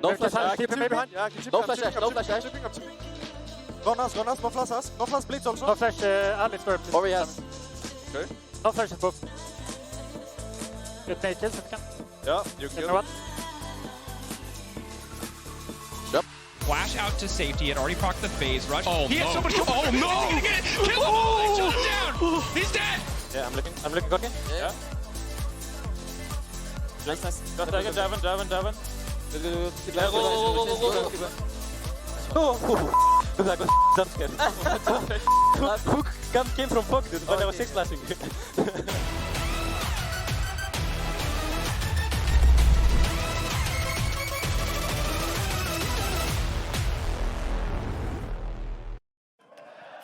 No flash. Keep him behind. Yeah, keep No flash. No flash. I'm chipping. Run us. No flash us. No flash blitz also. No flash, Analyst first. Over yes. Okay. No flash above. Get me kills if you can. Yeah, you kill. Everyone. Yep. Flash out to safety. He had already procced the phase rush. Oh, he no. has so much. Oh, no! He's gonna get it. Kill him! Oh. Shut him down! He's dead! Yeah, I'm looking, Corki. Yeah. Nice. Dagda, Davin. Look like a jump scare. Hook came from Fog, dude, when I was 6 flashing.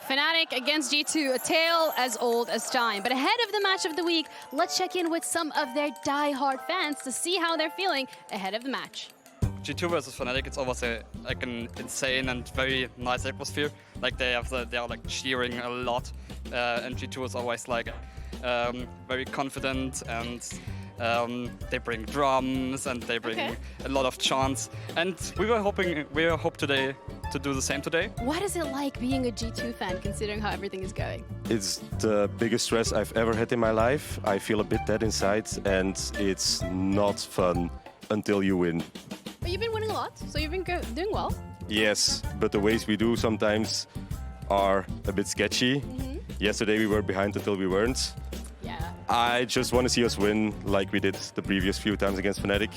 Fnatic against G2, a tale as old as time. But ahead of the match of the week, let's check in with some of their die-hard fans to see how they're feeling ahead of the match. G2 versus Fnatic, it's always an insane and very nice atmosphere. Like they are like cheering a lot, and G2 is always like very confident, and they bring drums and they bring a lot of chants. And we hope today to do the same today. What is it like being a G2 fan, considering how everything is going? It's the biggest stress I've ever had in my life. I feel a bit dead inside, and it's not fun until you win. But you've been winning a lot, so you've been doing well. Yes, but the ways we do sometimes are a bit sketchy. Yesterday we were behind until we weren't. Yeah. I just want to see us win like we did the previous few times against Fnatic.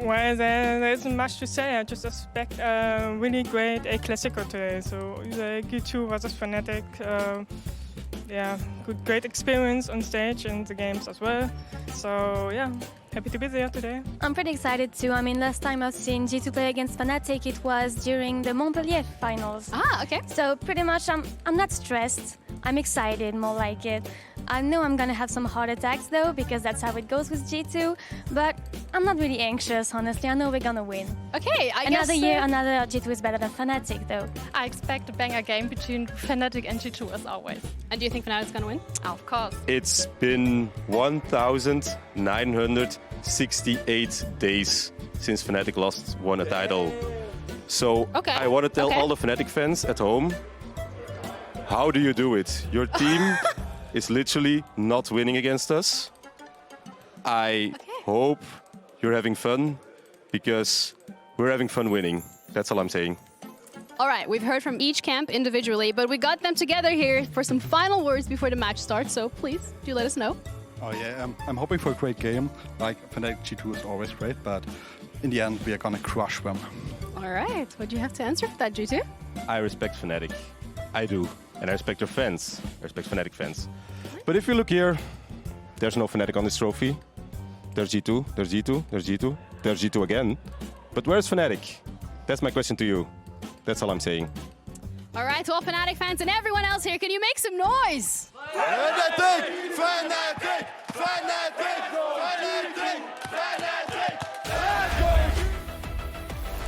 Well, there isn't much to say. I just expect a really great Classico today. So the G2 versus Fnatic, yeah, great experience on stage and the games as well. So yeah, happy to be there today. I'm pretty excited too. I mean, last time I've seen G2 play against Fnatic, it was during the Montpellier finals. Ah, okay. So pretty much I'm not stressed. I'm excited, more like it. I know I'm gonna have some heart attacks though, because that's how it goes with G2, but I'm not really anxious, honestly. I know we're gonna win. Okay, Another year, another G2 is better than Fnatic though. I expect a banger game between Fnatic and G2 as always. And do you think Fnatic's gonna win? Of course. It's been 1,968 days since Fnatic won a title. So I want to tell all the Fnatic fans at home, how do you do it? Your team is literally not winning against us. I hope you're having fun, because we're having fun winning. That's all I'm saying. All right, we've heard from each camp individually, but we got them together here for some final words before the match starts, so please do let us know. Oh yeah, I'm hoping for a great game. Like Fnatic G2 is always great, but in the end we are gonna crush them. All right, what do you have to answer for that, G2? I respect Fnatic. I do. And I respect your fans. I respect Fnatic fans. But if you look here, there's no Fnatic on this trophy. There's G2, there's G2, there's G2, there's G2 again. But where's Fnatic? That's my question to you. That's all I'm saying. All right, to all Fnatic fans and everyone else here, can you make some noise? Fnatic! Fnatic! Fnatic! Fnatic! Fnatic!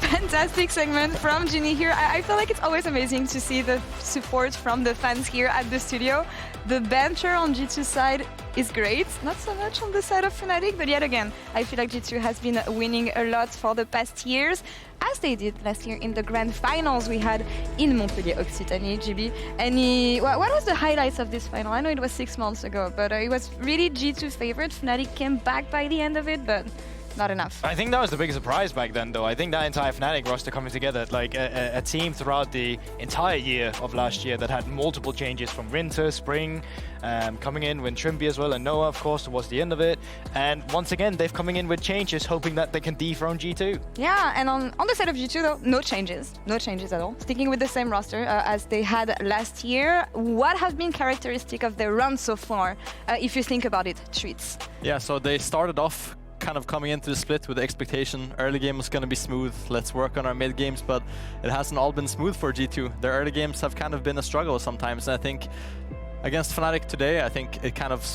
Fantastic segment from Ginny here. I feel like it's always amazing to see the support from the fans here at the studio. The banter on G2 side is great, not so much on the side of Fnatic, but yet again, I feel like G2 has been winning a lot for the past years, as they did last year in the grand finals we had in Montpellier, Occitanie, GB. And what was the highlights of this final? I know it was 6 months ago, but it was really G2's favorite. Fnatic came back by the end of it, but not enough. I think that was the biggest surprise back then, though. I think that entire Fnatic roster coming together, like a team throughout the entire year of last year that had multiple changes from winter, spring, coming in with Trimby as well, and Noah, of course, towards the end of it. And once again, they've coming in with changes, hoping that they can dethrone G2. Yeah, and on the side of G2, though, no changes at all. Sticking with the same roster as they had last year. What has been characteristic of their run so far, if you think about it, Treatz? Yeah, so they started off kind of coming into the split with the expectation early game was going to be smooth, let's work on our mid games, but it hasn't all been smooth for G2. Their early games have kind of been a struggle sometimes, and I think against Fnatic today, I think it kind of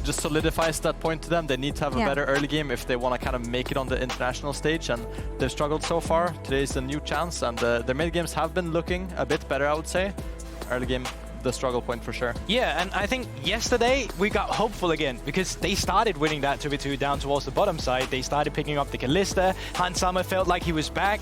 just solidifies that point to them. They need to have a better early game if they want to kind of make it on the international stage, and they've struggled so far. Today's a new chance, and their mid games have been looking a bit better, I would say. Early game the struggle point for sure. Yeah, and I think yesterday we got hopeful again because they started winning that 2v2 down towards the bottom side. They started picking up the Kalista. Hansama felt like he was back,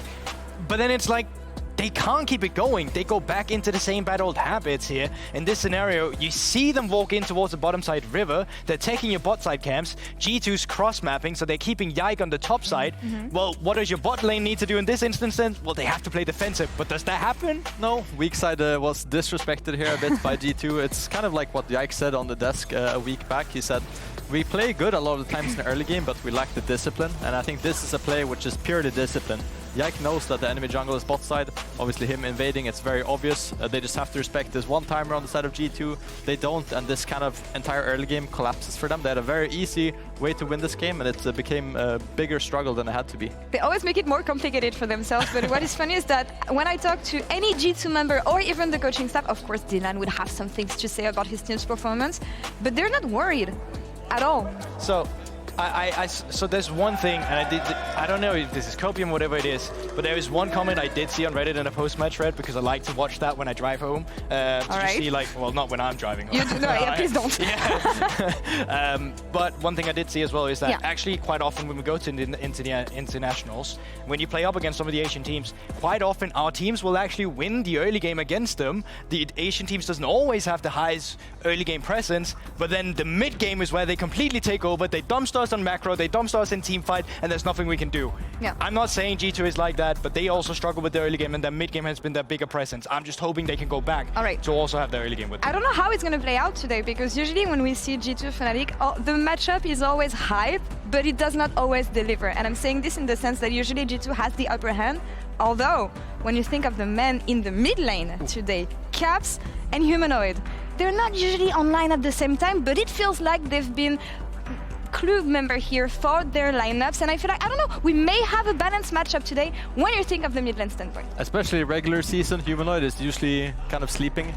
but then it's like they can't keep it going. They go back into the same bad old habits here. In this scenario, you see them walk in towards the bottom side river. They're taking your bot side camps. G2's cross-mapping, so they're keeping Yike on the top side. Well, what does your bot lane need to do in this instance then? Well, they have to play defensive, but does that happen? No, weak side was disrespected here a bit by G2. It's kind of like what Yike said on the desk a week back. He said, we play good a lot of the times in the early game, but we lack the discipline. And I think this is a play which is purely discipline. Yike knows that the enemy jungle is bot side. Obviously him invading, it's very obvious. They just have to respect this one timer on the side of G2. They don't, and this kind of entire early game collapses for them. They had a very easy way to win this game, and it became a bigger struggle than it had to be. They always make it more complicated for themselves, but what is funny is that when I talk to any G2 member or even the coaching staff, of course Dylan would have some things to say about his team's performance, but they're not worried at all. So there's one thing, and I don't know if this is copium, whatever it is, but there is one comment I did see on Reddit in a post-match thread because I like to watch that when I drive home. To see like, well, not when I'm driving home. Yeah, please don't. But one thing I did see as well is that actually quite often when we go to the internationals, when you play up against some of the Asian teams, quite often our teams will actually win the early game against them. The Asian teams doesn't always have the highest early game presence, but then the mid game is where they completely take over. They dumpster us on macro, they dumpster us in team fight, and there's nothing we can do. I'm not saying G2 is like that, but they also struggle with their early game, and their mid game has been their bigger presence. I'm just hoping they can go back to also have their early game with them. I don't know how it's going to play out today, because usually when we see G2 Fnatic, the matchup is always hype, but it does not always deliver. And I'm saying this in the sense that usually G2 has the upper hand, although when you think of the men in the mid lane today, Caps and Humanoid, they're not usually online at the same time, but it feels like they've been club member here for their lineups, and I feel like, I don't know, we may have a balanced matchup today when you think of the mid lane standpoint. Especially regular season, Humanoid is usually kind of sleeping.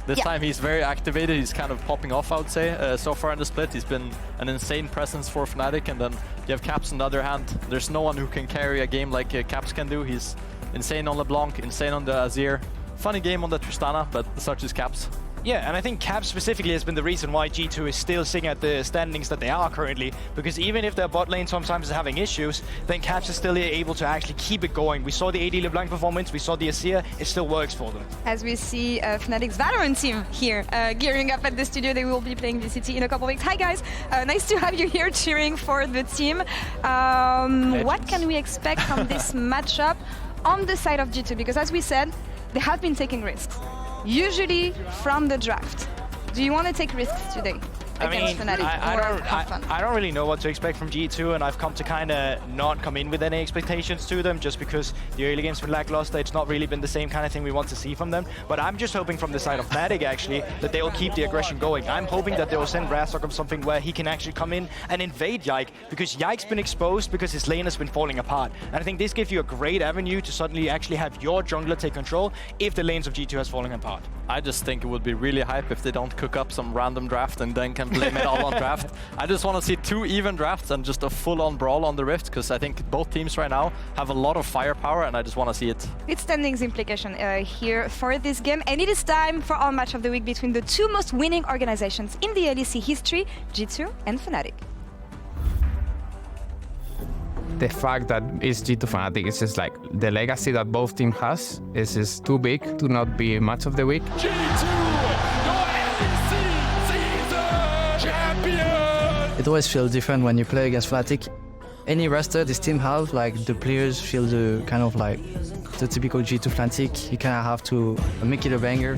This time he's very activated, he's kind of popping off, I would say. So far in the split, he's been an insane presence for Fnatic, and then you have Caps on the other hand. There's no one who can carry a game like Caps can do. He's insane on LeBlanc, insane on the Azir. Funny game on the Tristana, but such is Caps. Yeah, and I think Caps specifically has been the reason why G2 is still sitting at the standings that they are currently, because even if their bot lane sometimes is having issues, then Caps is still able to actually keep it going. We saw the AD LeBlanc performance, we saw the Azir, it still works for them. As we see Fnatic's Valorant team here gearing up at the studio, they will be playing VCT in a couple weeks. Hi guys, nice to have you here cheering for the team. What can we expect from this matchup on the side of G2? Because as we said, they have been taking risks. Usually from the draft. Do you want to take risks today against Fnatic or have fun? I don't really know what to expect from G2, and I've come to kind of not come in with any expectations to them just because the early game's been lackluster. It's not really been the same kind of thing we want to see from them. But I'm just hoping from the side of Fnatic actually that they will keep the aggression going. I'm hoping that they will send Razork on something where he can actually come in and invade Yike, because Yike's been exposed because his lane has been falling apart. And I think this gives you a great avenue to suddenly actually have your jungler take control if the lanes of G2 has fallen apart. I just think it would be really hype if they don't cook up some random draft and then can blame it all on draft. I just want to see 2 even drafts and just a full-on brawl on the Rift, because I think both teams right now have a lot of firepower, and I just want to see it. It's standings implication here for this game, and it is time for our match of the week between the 2 most winning organizations in the LEC history, G2 and Fnatic. The fact that it's G2 Fnatic is just like the legacy that both teams has is just too big to not be match of the week. G2, your LEC season champion! It always feels different when you play against Fnatic. Any roster this team have, like the players feel the kind of like the typical G2 Fnatic. You kind of have to make it a banger.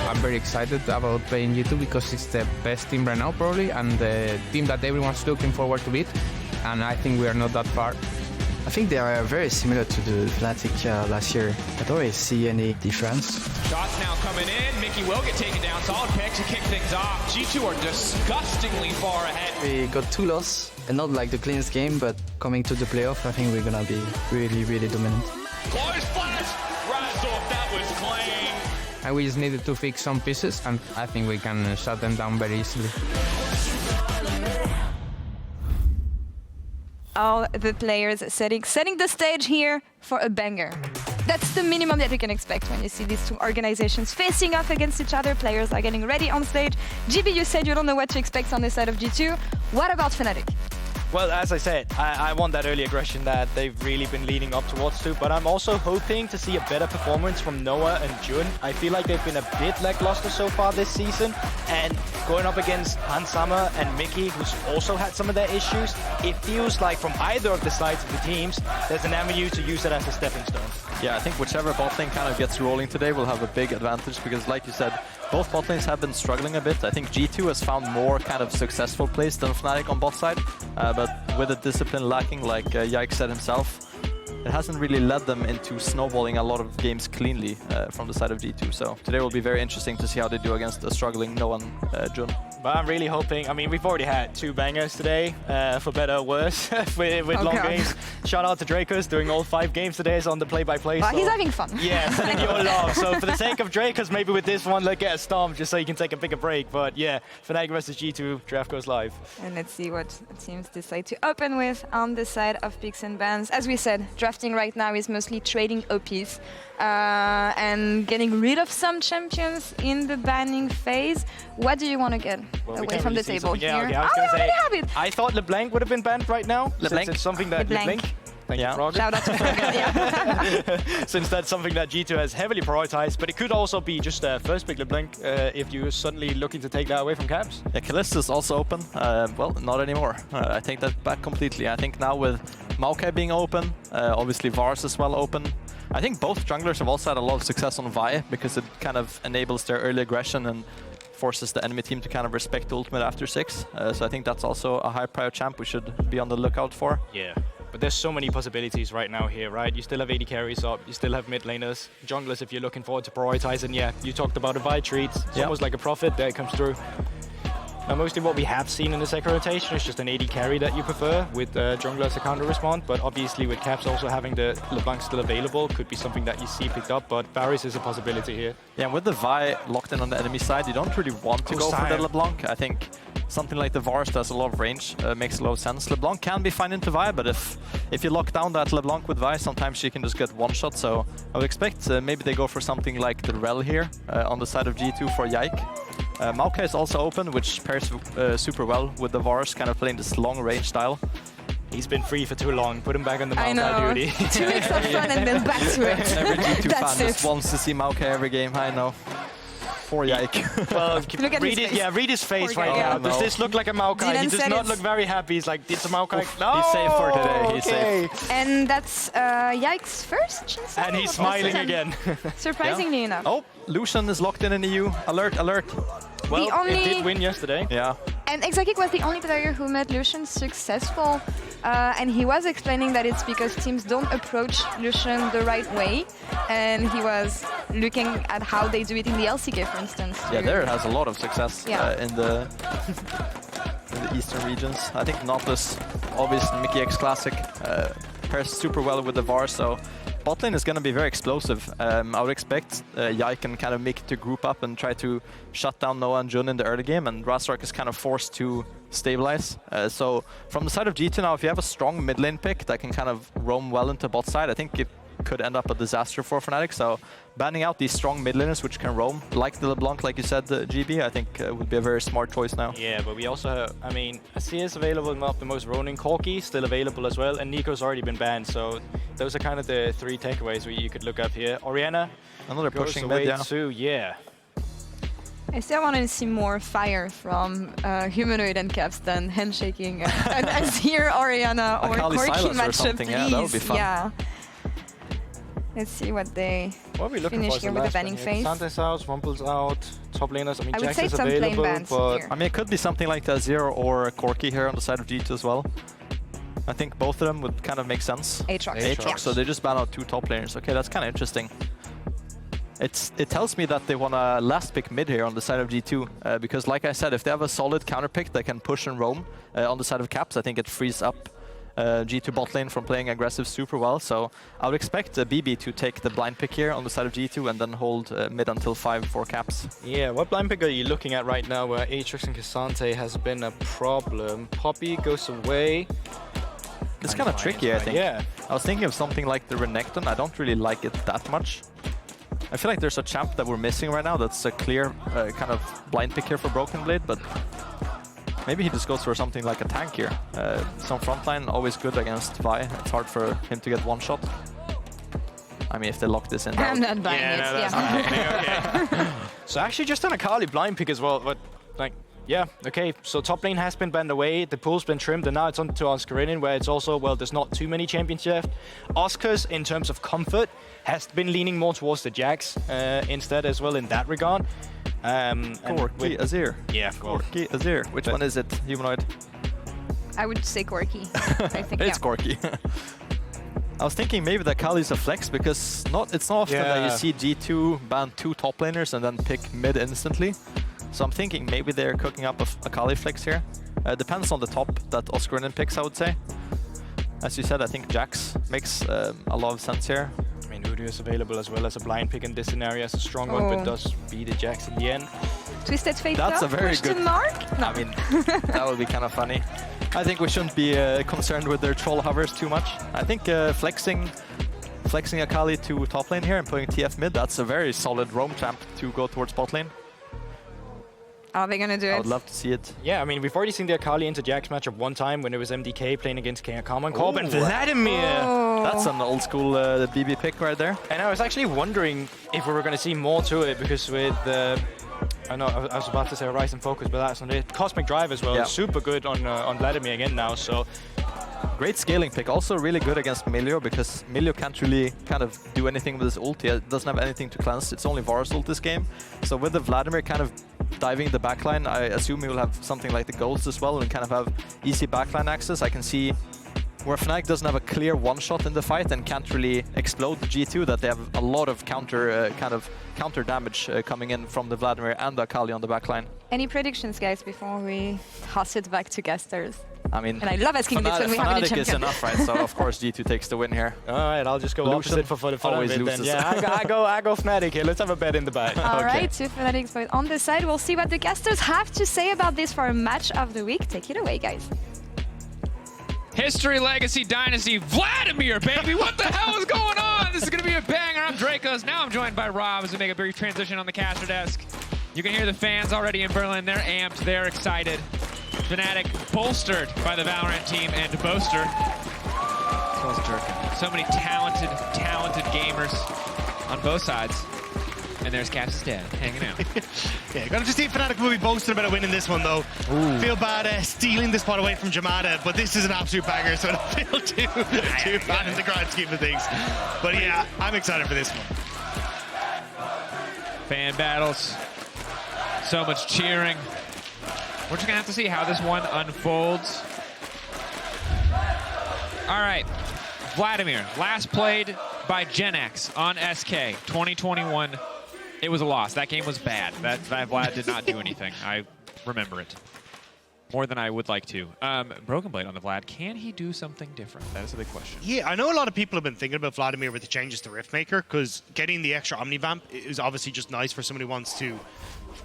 I'm very excited about playing G2 because it's the best team right now probably, and the team that everyone's looking forward to beat. And I think we are not that far. I think they are very similar to the Fnatic last year. I don't really see any difference. Shots now coming in. Mickey will get taken down. Solid pick to kick things off. G2 are disgustingly far ahead. We got 2 losses, and not like the cleanest game, but coming to the playoff, I think we're gonna be really, really dominant. Close flash! Razork, that was clean. And we just needed to fix some pieces, and I think we can shut them down very easily. All the players setting the stage here for a banger. that's the minimum that you can expect when you see these two organizations facing off against each other. Players are getting ready on stage. GB, you said you don't know what to expect on the side of G2. What about Fnatic? Well, as I said, I want that early aggression that they've really been leading up towards too, but I'm also hoping to see a better performance from Noah and Jun. I feel like they've been a bit lackluster so far this season, and going up against Hansama and Mikyx, who's also had some of their issues, it feels like from either of the sides of the teams, there's an avenue to use it as a stepping stone. Yeah, I think whichever bot lane kind of gets rolling today will have a big advantage because, like you said, both bot lanes have been struggling a bit. I think G2 has found more kind of successful plays than Fnatic on bot side, but with the discipline lacking, like Yike said himself, it hasn't really led them into snowballing a lot of games cleanly from the side of G2. So today will be very interesting to see how they do against a struggling Noah and Jun. But I'm really hoping, I mean, we've already had 2 bangers today, for better or worse, with long games. Shout out to Drakos doing all 5 games today on the play-by-play. Well, he's having fun. Yeah, sending your love. So for the sake of Drakos, maybe with this one, let's get a stomp just so you can take a bigger break. But yeah, Fnatic versus G2, draft goes live. And let's see what teams decide to open with on the side of picks and bans. As we said, drafting right now is mostly trading OPs and getting rid of some champions in the banning phase. What do you want to get away from the table here? Yeah, okay, I already have it. I thought LeBlanc would have been banned right now. LeBlanc? It's something that LeBlanc. Thank you, Frog. Shout out to Frog, yeah. Since that's something that G2 has heavily prioritized, but it could also be just first pick LeBlanc if you're suddenly looking to take that away from Caps. Yeah, Kalista is also open. Well, not anymore. I take that back completely. I think now with Maokai being open, obviously Varus as well open, I think both junglers have also had a lot of success on Vi because it kind of enables their early aggression and forces the enemy team to kind of respect the ultimate after 6. So I think that's also a high prior champ we should be on the lookout for. Yeah. But there's so many possibilities right now here, right? You still have AD carries up, you still have mid laners, junglers if you're looking forward to prioritize. And yeah, you talked about a Vi Treatz. It's almost like a prophet that comes through. Now, mostly what we have seen in the second rotation is just an AD carry that you prefer with jungler as a counter response. But obviously with Caps also having the LeBlanc still available, could be something that you see picked up. But Varus is a possibility here. Yeah, with the Vi locked in on the enemy side, you don't really want to go for the LeBlanc. I think something like the Varus does a lot of range, makes a lot of sense. LeBlanc can be fine into Vi, but if you lock down that LeBlanc with Vi, sometimes you can just get one shot. So I would expect maybe they go for something like the Rel here on the side of G2 for Yike. Maokai is also open, which pairs super well with the Varus, kind of playing this long range style. He's been free for too long. Put him back on the Maokai duty. 2 weeks of fun and then back to it. Every G2 That's fan it. just wants to see Maokai every game, I know. Poor Yike. Well, Look at his face. Yeah, read his face Poor right guy. now. Oh, Does no. this look like a Maokai? Dylan He does said not it's- look very happy. He's like, it's a Maokai. Oof, No! he's safe for today. He's Okay. safe. And that's Yike's first chance. And he's smiling again. Surprisingly enough. Oh, Lucian is locked in EU. Alert, alert. Well, The only- it did win yesterday. Yeah. And Exakik was the only player who made Lucian successful, and he was explaining that it's because teams don't approach Lucian the right way, and he was looking at how they do it in the LCK, for instance. Yeah, there it has a lot of success Yeah. in the eastern regions. I think Nautilus, obviously Mikyx Classic, pairs super well with the Var, so bot lane is going to be very explosive. I would expect Yike and kind of Mikyx to group up and try to shut down Noah and Jun in the early game, and Razork is kind of forced to stabilize. So from the side of G2 now, if you have a strong mid lane pick that can kind of roam well into bot side, I think it could end up a disaster for Fnatic. So banning out these strong mid laners which can roam, like the LeBlanc, like you said, GB, I think would be a very smart choice now. Yeah, but we also have, I mean, Asir is available, not the most roaming. Corki still available as well, and Nico's already been banned, so those are kind of the 3 takeaways you could look up here. Orianna, another goes pushing away mid, yeah. too, yeah. I still want to see more fire from Humanoid and Caps than handshaking an Azir, Orianna, or Akali Corki Silence or matchup, something, please. yeah, that would be fun. Yeah. Let's see what they What are we looking finish for? here with the banning phase. Sante's out, Rumpel's out, top laners. I mean, I would Jax say is some flame available, bans but here. I mean, it could be something like the Azir or Corki here on the side of G2 as well. I think both of them would kind of make sense. Aatrox. Aatrox, so they just ban out 2 top laners. Okay, that's kind of interesting. It tells me that they want to last pick mid here on the side of G2, because like I said, if they have a solid counter pick that can push and roam on the side of Caps, I think it frees up G2 bot lane from playing aggressive super well. So I would expect BB to take the blind pick here on the side of G2 and then hold mid until 5 for Caps. yeah, what blind pick are you looking at right now where Aatrox and Cassante has been a problem? Poppy goes away. It's kind of tricky, I think. Yeah. I was thinking of something like the Renekton. I don't really like it that much. I feel like there's a champ that we're missing right now that's a clear kind of blind pick here for Broken Blade, but maybe he just goes for something like a tank here. Some frontline, always good against Vi. It's hard for him to get one shot. I mean, if they lock this in. I'm not buying it. No, that's okay. So actually just an Akali blind pick as well, but like, yeah, okay. So top lane has been banned away, the pool's been trimmed, and now it's on to Oscarinin, where it's also, well, there's not too many champions left. Oscars, in terms of comfort, has been leaning more towards the Jax instead as well in that regard. Corki, Azir. Yeah, Corki, Azir. Which one is it, Humanoid? I would say Corki. I think It's Corki. I was thinking maybe that Akali's a flex because it's not often that you see G2 ban 2 top laners and then pick mid instantly. So I'm thinking maybe they're cooking up a Akali flex here. Depends on the top that Oscarinin picks, I would say. As you said, I think Jax makes a lot of sense here. I mean, Udyr is available as well as a blind pick in this scenario as a strong one, but does beat the Jax in the end. Twisted Fate. That's a very good mark? No. I mean, that would be kind of funny. I think we shouldn't be concerned with their troll hovers too much. I think flexing Akali to top lane here and putting TF mid, that's a very solid roam champ to go towards bot lane. Are they gonna do it? I would love to see it. Yeah, I mean, we've already seen the Akali into Jax matchup one time when it was MDK playing against Karma and Corb and Vladimir. That's an old school BB pick right there. And I was actually wondering if we were going to see more to it, because with I know I was about to say Horizon Focus, but that's not it. Cosmic Drive as well, super good on Vladimir again now. So great scaling pick, also really good against Milio, because Milio can't really kind of do anything with his ult. He doesn't have anything to cleanse. It's only Varus ult this game. So with the Vladimir kind of diving the backline, I assume he will have something like the Ghost as well and kind of have easy backline access. I can see where Fnatic doesn't have a clear one-shot in the fight and can't really explode the G2, that they have a lot of counter damage coming in from the Vladimir and the Akali on the backline. Any predictions, guys, before we toss it back to casters? I mean, and I love asking this when we have a Fnatic champion. is enough, right? So of course G2 takes the win here. All right, I'll just go Lucian opposite for the fun always of it loses. then. Yeah, I go Fnatic here. Let's have a bet in the bag. All right, 2 Fnatic boys on the side. We'll see what the casters have to say about this for a match of the week. Take it away, guys. History, Legacy, Dynasty, Vladimir, baby! What the hell is going on? This is going to be a banger. I'm Drakos. Now I'm joined by Rob as we make a brief transition on the caster desk. You can hear the fans already in Berlin. They're amped. They're excited. Fnatic bolstered by the Valorant team and Boaster. So many talented gamers on both sides. And there's Cass's dad hanging out. Yeah, gonna just see Fnatic will be boasting about winning this one though. Ooh. Feel bad stealing this spot away from Jamada, but this is an absolute banger, so I don't feel too bad in the grand scheme of things. But yeah, I'm excited for this one. Fan battles. So much cheering. We're just gonna have to see how this one unfolds. All right, Vladimir, last played by Gen X on SK 2021. It was a loss. That game was bad. That Vlad did not do anything. I remember it more than I would like to. Broken Blade on the Vlad. Can he do something different? That is a big question. Yeah, I know a lot of people have been thinking about Vladimir with the changes to Riftmaker, because getting the extra Omnivamp is obviously just nice for somebody who wants to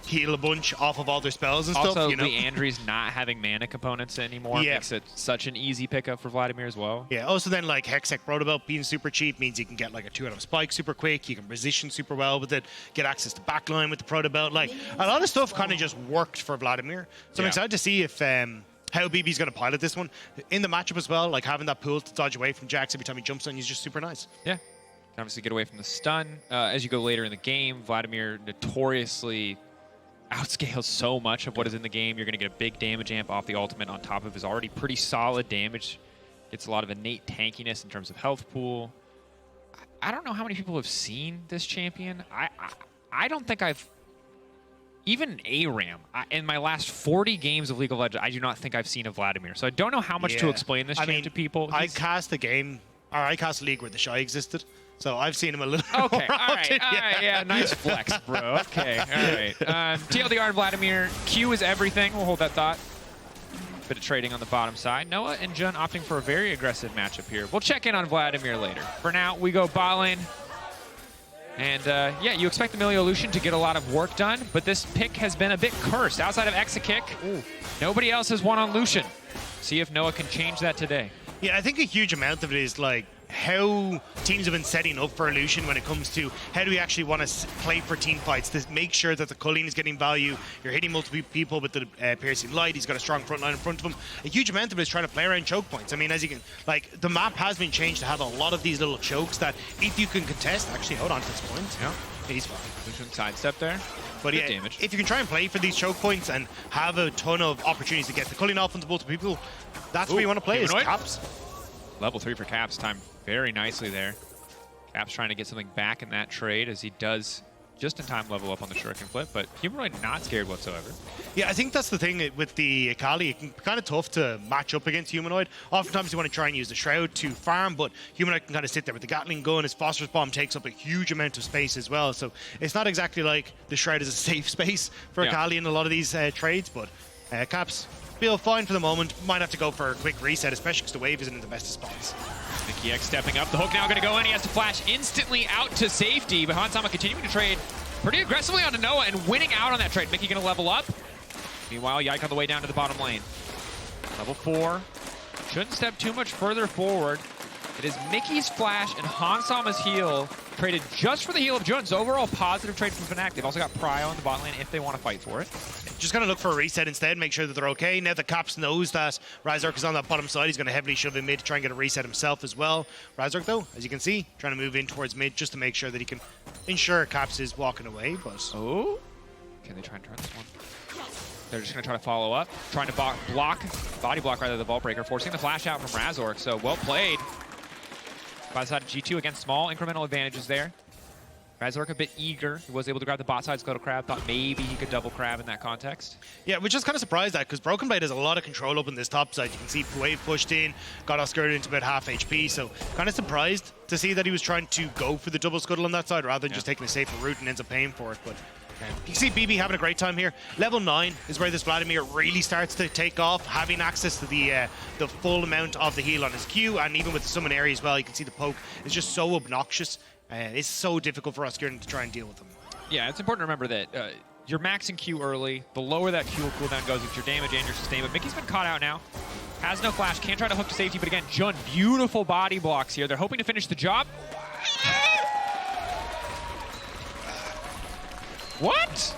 heal a bunch off of all their spells and also, stuff. You know? Leandri's not having mana components anymore makes it such an easy pickup for Vladimir as well. Yeah, also then like Hextech Protobelt being super cheap means you can get like a 2-item spike super quick, you can position super well with it, get access to backline with the Protobelt. Like a lot of stuff kind of just worked for Vladimir. So I'm excited to see if how BB's going to pilot this one. In the matchup as well, like having that pool to dodge away from Jax every time he jumps on you is just super nice. Yeah. Obviously get away from the stun. As you go later in the game, Vladimir notoriously outscales so much of what is in the game. You're going to get a big damage amp off the ultimate on top of his already pretty solid damage. Gets a lot of innate tankiness in terms of health pool. I don't know how many people have seen this champion. I don't think I've... Even ARAM, in my last 40 games of League of Legends, I do not think I've seen a Vladimir. So I don't know how much to explain this champ to people. I cast a game, or I cast a league where the Shy existed. So I've seen him a little bit Okay, more all right, often, yeah, nice flex, bro. Okay, all right. TLDR and Vladimir, Q is everything. We'll hold that thought. Bit of trading on the bottom side. Noah and Jun opting for a very aggressive matchup here. We'll check in on Vladimir later. For now, we go bot lane. And yeah, you expect the Milio Lucian to get a lot of work done, but this pick has been a bit cursed. Outside of Exakick, nobody else has won on Lucian. See if Noah can change that today. Yeah, I think a huge amount of it is like how teams have been setting up for Lucian when it comes to how do we actually want to play for team fights to make sure that the culling is getting value. You're hitting multiple people with the piercing light. He's got a strong front line in front of him. A huge amount of it is trying to play around choke points. I mean, as you can, like, the map has been changed to have a lot of these little chokes that if you can contest, actually hold on to this point. Yeah, he's fine. Lucian sidestep there. But good yeah, damage. If you can try and play for these choke points and have a ton of opportunities to get the culling off into multiple people, that's where you want to play is Caps. Level 3 for Caps, timed very nicely there. Caps trying to get something back in that trade as he does just in time level up on the Shuriken flip, but Humanoid not scared whatsoever. Yeah, I think that's the thing with the Akali. It can be kind of tough to match up against Humanoid. Oftentimes you want to try and use the Shroud to farm, but Humanoid can kind of sit there with the Gatling gun. His Phosphorus Bomb takes up a huge amount of space as well, so it's not exactly like the Shroud is a safe space for Akali in a lot of these trades, but Caps feel fine for the moment. Might have to go for a quick reset, especially because the wave isn't in the best of spots. Mikyx stepping up. The hook now going to go in. He has to flash instantly out to safety, but Hansama continuing to trade pretty aggressively onto Noah and winning out on that trade. Mickey going to level up. Meanwhile, Yike on the way down to the bottom lane. Level 4. Shouldn't step too much further forward. It is Mickey's flash and Hansama's heal traded just for the heal of Jun. So overall positive trade from Fnatic. They've also got Prio on the bot lane if they want to fight for it. Just going to look for a reset instead, make sure that they're okay. Now that Caps knows that Razork is on that bottom side, he's going to heavily shove in mid to try and get a reset himself as well. Razork, though, as you can see, trying to move in towards mid just to make sure that he can ensure Caps is walking away. But oh, can they try and turn this one? They're just going to try to follow up, trying to body block rather the Vault Breaker, forcing the flash out from Razork. So well played by the side of G2. Again, small incremental advantages there. Razork a bit eager. He was able to grab the bot side Scuttle Crab. Thought maybe he could double crab in that context. Yeah, we're just kind of surprised that because Broken Blade has a lot of control up in this top side. You can see Wave pushed in, got Oscarinin into about half HP. So kind of surprised to see that he was trying to go for the double scuttle on that side rather than just taking a safer route and ends up paying for it. But you can see BB having a great time here. Level 9 is where this Vladimir really starts to take off, having access to the full amount of the heal on his Q, and even with the summon area as well, you can see the poke is just so obnoxious. It's so difficult for Oscarinin to try and deal with them. Yeah, it's important to remember that you're maxing Q early. The lower that Q cooldown goes, it's your damage and your sustain. But Mickey's been caught out now. Has no flash, can't try to hook to safety, but again, Jun, beautiful body blocks here. They're hoping to finish the job. What?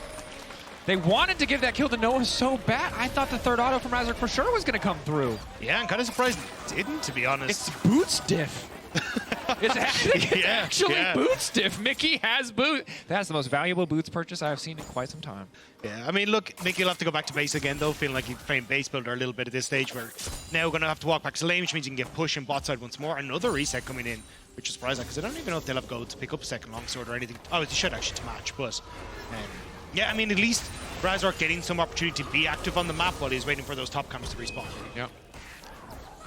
They wanted to give that kill to Noah so bad. I thought the third auto from Razork for sure was going to come through. Yeah, I'm kind of surprised it didn't, to be honest. It's boot stiff. It's actually boot stiff. Mickey has boot. That's the most valuable boots purchase I've seen in quite some time. Yeah, I mean, look, Mickey will have to go back to base again, though, feeling like he's playing base builder a little bit at this stage. We're now going to have to walk back to lane, which means you can get push and bot side once more. Another reset coming in, which is surprising, because I don't even know if they'll have gold to pick up a second longsword or anything. Oh, they should actually to match, but yeah, I mean, at least Razork getting some opportunity to be active on the map while he's waiting for those top camps to respawn. Yeah.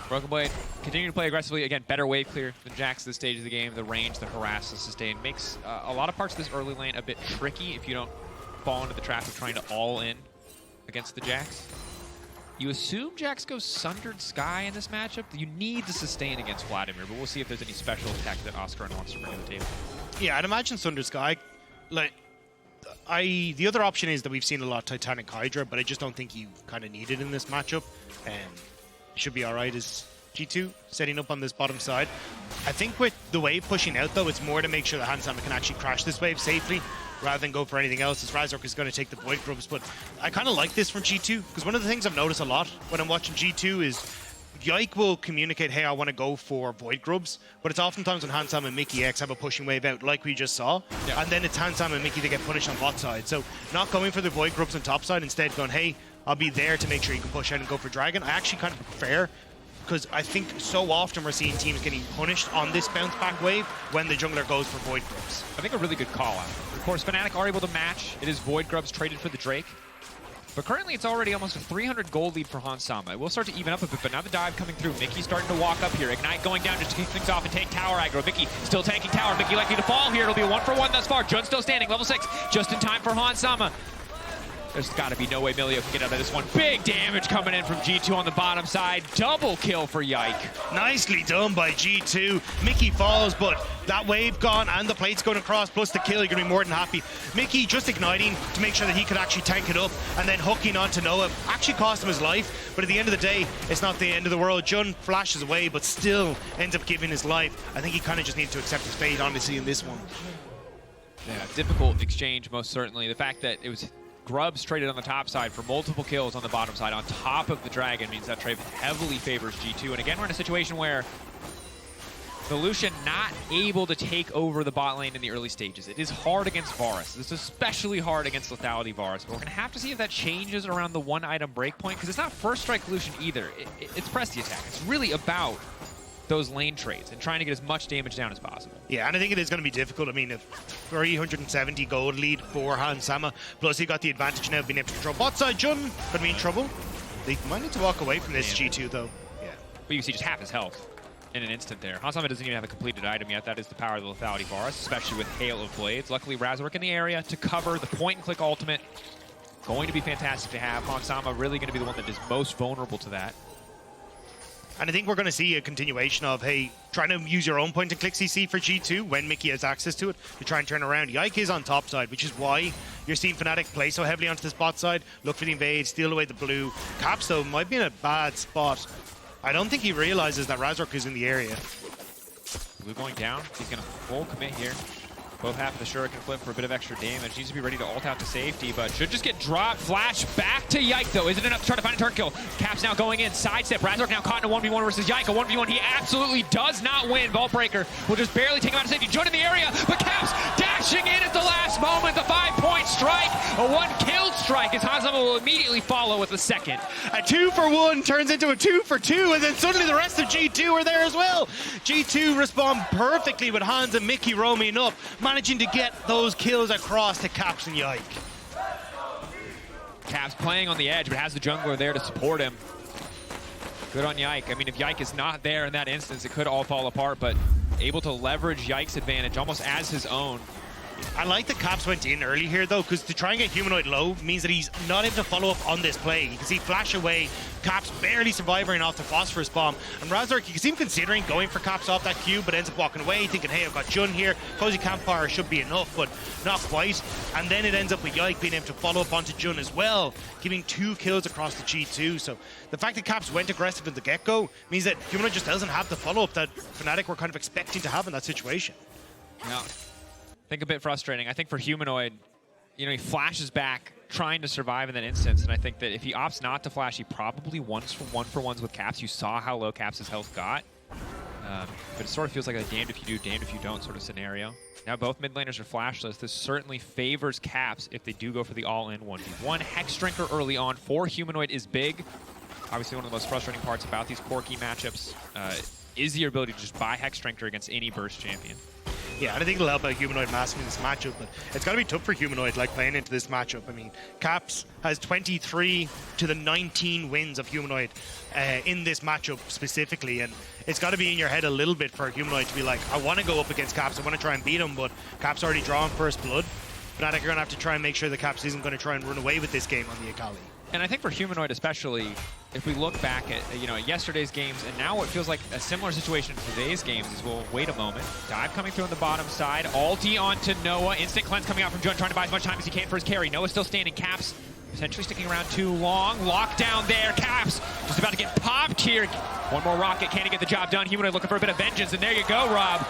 Broken Blade continuing to play aggressively. Again, better wave clear than Jax at this stage of the game. The range, the harass, the sustain makes a lot of parts of this early lane a bit tricky if you don't fall into the trap of trying to all in against the Jax. You assume Jax goes Sundered Sky in this matchup. You need the sustain against Vladimir, but we'll see if there's any special tech that Oscarinin wants to bring to the table. Yeah, I'd imagine Sundered Sky. Like, the other option is that we've seen a lot of Titanic Hydra, but I just don't think you kind of need it in this matchup. Should be all right as G2 setting up on this bottom side. I think with the wave pushing out, though, it's more to make sure that Hansama can actually crash this wave safely rather than go for anything else, as Razork is going to take the Void Grubs. But I kind of like this from G2, because one of the things I've noticed a lot when I'm watching G2 is Yike will communicate, hey, I want to go for Void Grubs, but it's oftentimes when Hansama and Mikyx have a pushing wave out, like we just saw, and then it's Hansama and Mickey that get punished on bot side. So not going for the Void Grubs on top side, instead going, hey, I'll be there to make sure you can push out and go for Dragon. I actually kind of prefer, because I think so often we're seeing teams getting punished on this bounce back wave when the jungler goes for Void Grubs. I think a really good call out. Of course, Fnatic are able to match. It is Void Grubs traded for the Drake. But currently it's already almost a 300 gold lead for Hansama. It will start to even up a bit, but now the dive coming through. Mickey starting to walk up here. Ignite going down just to kick things off and take tower aggro. Mickey still tanking tower. Mickey likely to fall here. It'll be a 1-for-1 thus far. Jun still standing, level 6. Just in time for Hansama. There's got to be no way Milio can get out of this one. Big damage coming in from G2 on the bottom side. Double kill for Yike. Nicely done by G2. Mikyx falls, but that wave gone and the plate's going across, plus the kill, you're going to be more than happy. Mikyx just igniting to make sure that he could actually tank it up, and then hooking onto Noah. Actually cost him his life, but at the end of the day, it's not the end of the world. Jun flashes away, but still ends up giving his life. I think he kind of just needed to accept his fate, honestly, in this one. Yeah, difficult exchange, most certainly. The fact that it was Grubs traded on the top side for multiple kills on the bottom side on top of the Dragon means that trade heavily favors G2. And again, we're in a situation where the Lucian not able to take over the bot lane in the early stages. It is hard against Varus. It's especially hard against Lethality Varus. But we're going to have to see if that changes around the one item breakpoint, because it's not first strike Lucian either. It's press the attack. It's really about those lane trades and trying to get as much damage down as possible. Yeah, and I think it is going to be difficult. I mean, a 370 gold lead for Hansama, plus he got the advantage now of being able to control bot side. Jun could be in trouble. They might need to walk away from this G2 though. Yeah. But you can see just half his health in an instant there. Hansama doesn't even have a completed item yet. That is the power of the Lethality Varus, especially with Hail of Blades. Luckily, Razork in the area to cover the point-and-click ultimate. Going to be fantastic to have. Hansama really going to be the one that is most vulnerable to that. And I think we're going to see a continuation of, hey, trying to use your own point-and-click CC for G2 when Mikyx has access to it to try and turn around. Yike is on top side, which is why you're seeing Fnatic play so heavily onto this bot side, look for the invade, steal away the blue. Caps, though, might be in a bad spot. I don't think he realizes that Razork is in the area. Blue going down. He's going to full commit here. Both half of the Shuriken flip for a bit of extra damage. Needs to be ready to ult out to safety, but should just get dropped. Flash back to Yike, though. Isn't enough to try to find a turn kill. Caps now going in. Sidestep. Razork now caught in a 1v1 versus Yike. A 1v1 he absolutely does not win. Vault Breaker will just barely take him out of safety. Jun in the area, but Caps dashing in at the last moment. The 5-point strike. A 1-kill strike as Hansama will immediately follow with the second. A 2-for-1 turns into a 2-for-2, and then suddenly the rest of G2 are there as well. G2 respond perfectly with Hans and Mikyx roaming up, managing to get those kills across to Caps and Yike. Caps playing on the edge, but has the jungler there to support him. Good on Yike. I mean, if Yike is not there in that instance, it could all fall apart, but able to leverage Yike's advantage almost as his own. I like that Caps went in early here, though, because to try and get Humanoid low means that he's not able to follow up on this play. You can see Flash away, Caps barely surviving off the Phosphorus Bomb. And Razork, you can see him considering going for Caps off that cube, but ends up walking away, thinking, hey, I've got Jun here. Cozy Campfire should be enough, but not quite. And then it ends up with Yike being able to follow up onto Jun as well, giving 2 kills across the G2. So the fact that Caps went aggressive at the get-go means that Humanoid just doesn't have the follow-up that Fnatic were kind of expecting to have in that situation. Yeah. I think a bit frustrating. I think for Humanoid, you know, he flashes back trying to survive in that instance, and I think that if he opts not to flash, he probably one-for-ones with Caps. You saw how low Caps' health got. But it sort of feels like a damned if you do, damned if you don't sort of scenario. Now both mid laners are flashless. This certainly favors Caps if they do go for the all-in 1v1. Hex Drinker early on for Humanoid is big. Obviously one of the most frustrating parts about these Corki matchups is the ability to just buy Hex Drinker against any burst champion. Yeah, I think it'll help out Humanoid massively in this matchup, but it's got to be tough for Humanoid, like, playing into this matchup. I mean, Caps has 23 to the 19 wins of Humanoid in this matchup specifically, and it's got to be in your head a little bit for Humanoid to be like, I want to go up against Caps, I want to try and beat him, but Caps already drawn first blood. Fnatic are going to have to try and make sure that Caps isn't going to try and run away with this game on the Akali. And I think for Humanoid especially, if we look back at yesterday's games, and now it feels like a similar situation in today's games is we'll wait a moment. Dive coming through on the bottom side. Ulti onto Noah. Instant cleanse coming out from Jun, trying to buy as much time as he can for his carry. Noah still standing. Caps potentially sticking around too long. Lockdown there. Caps just about to get popped here. One more rocket. Can he get the job done? Humanoid looking for a bit of vengeance. And there you go, Rob.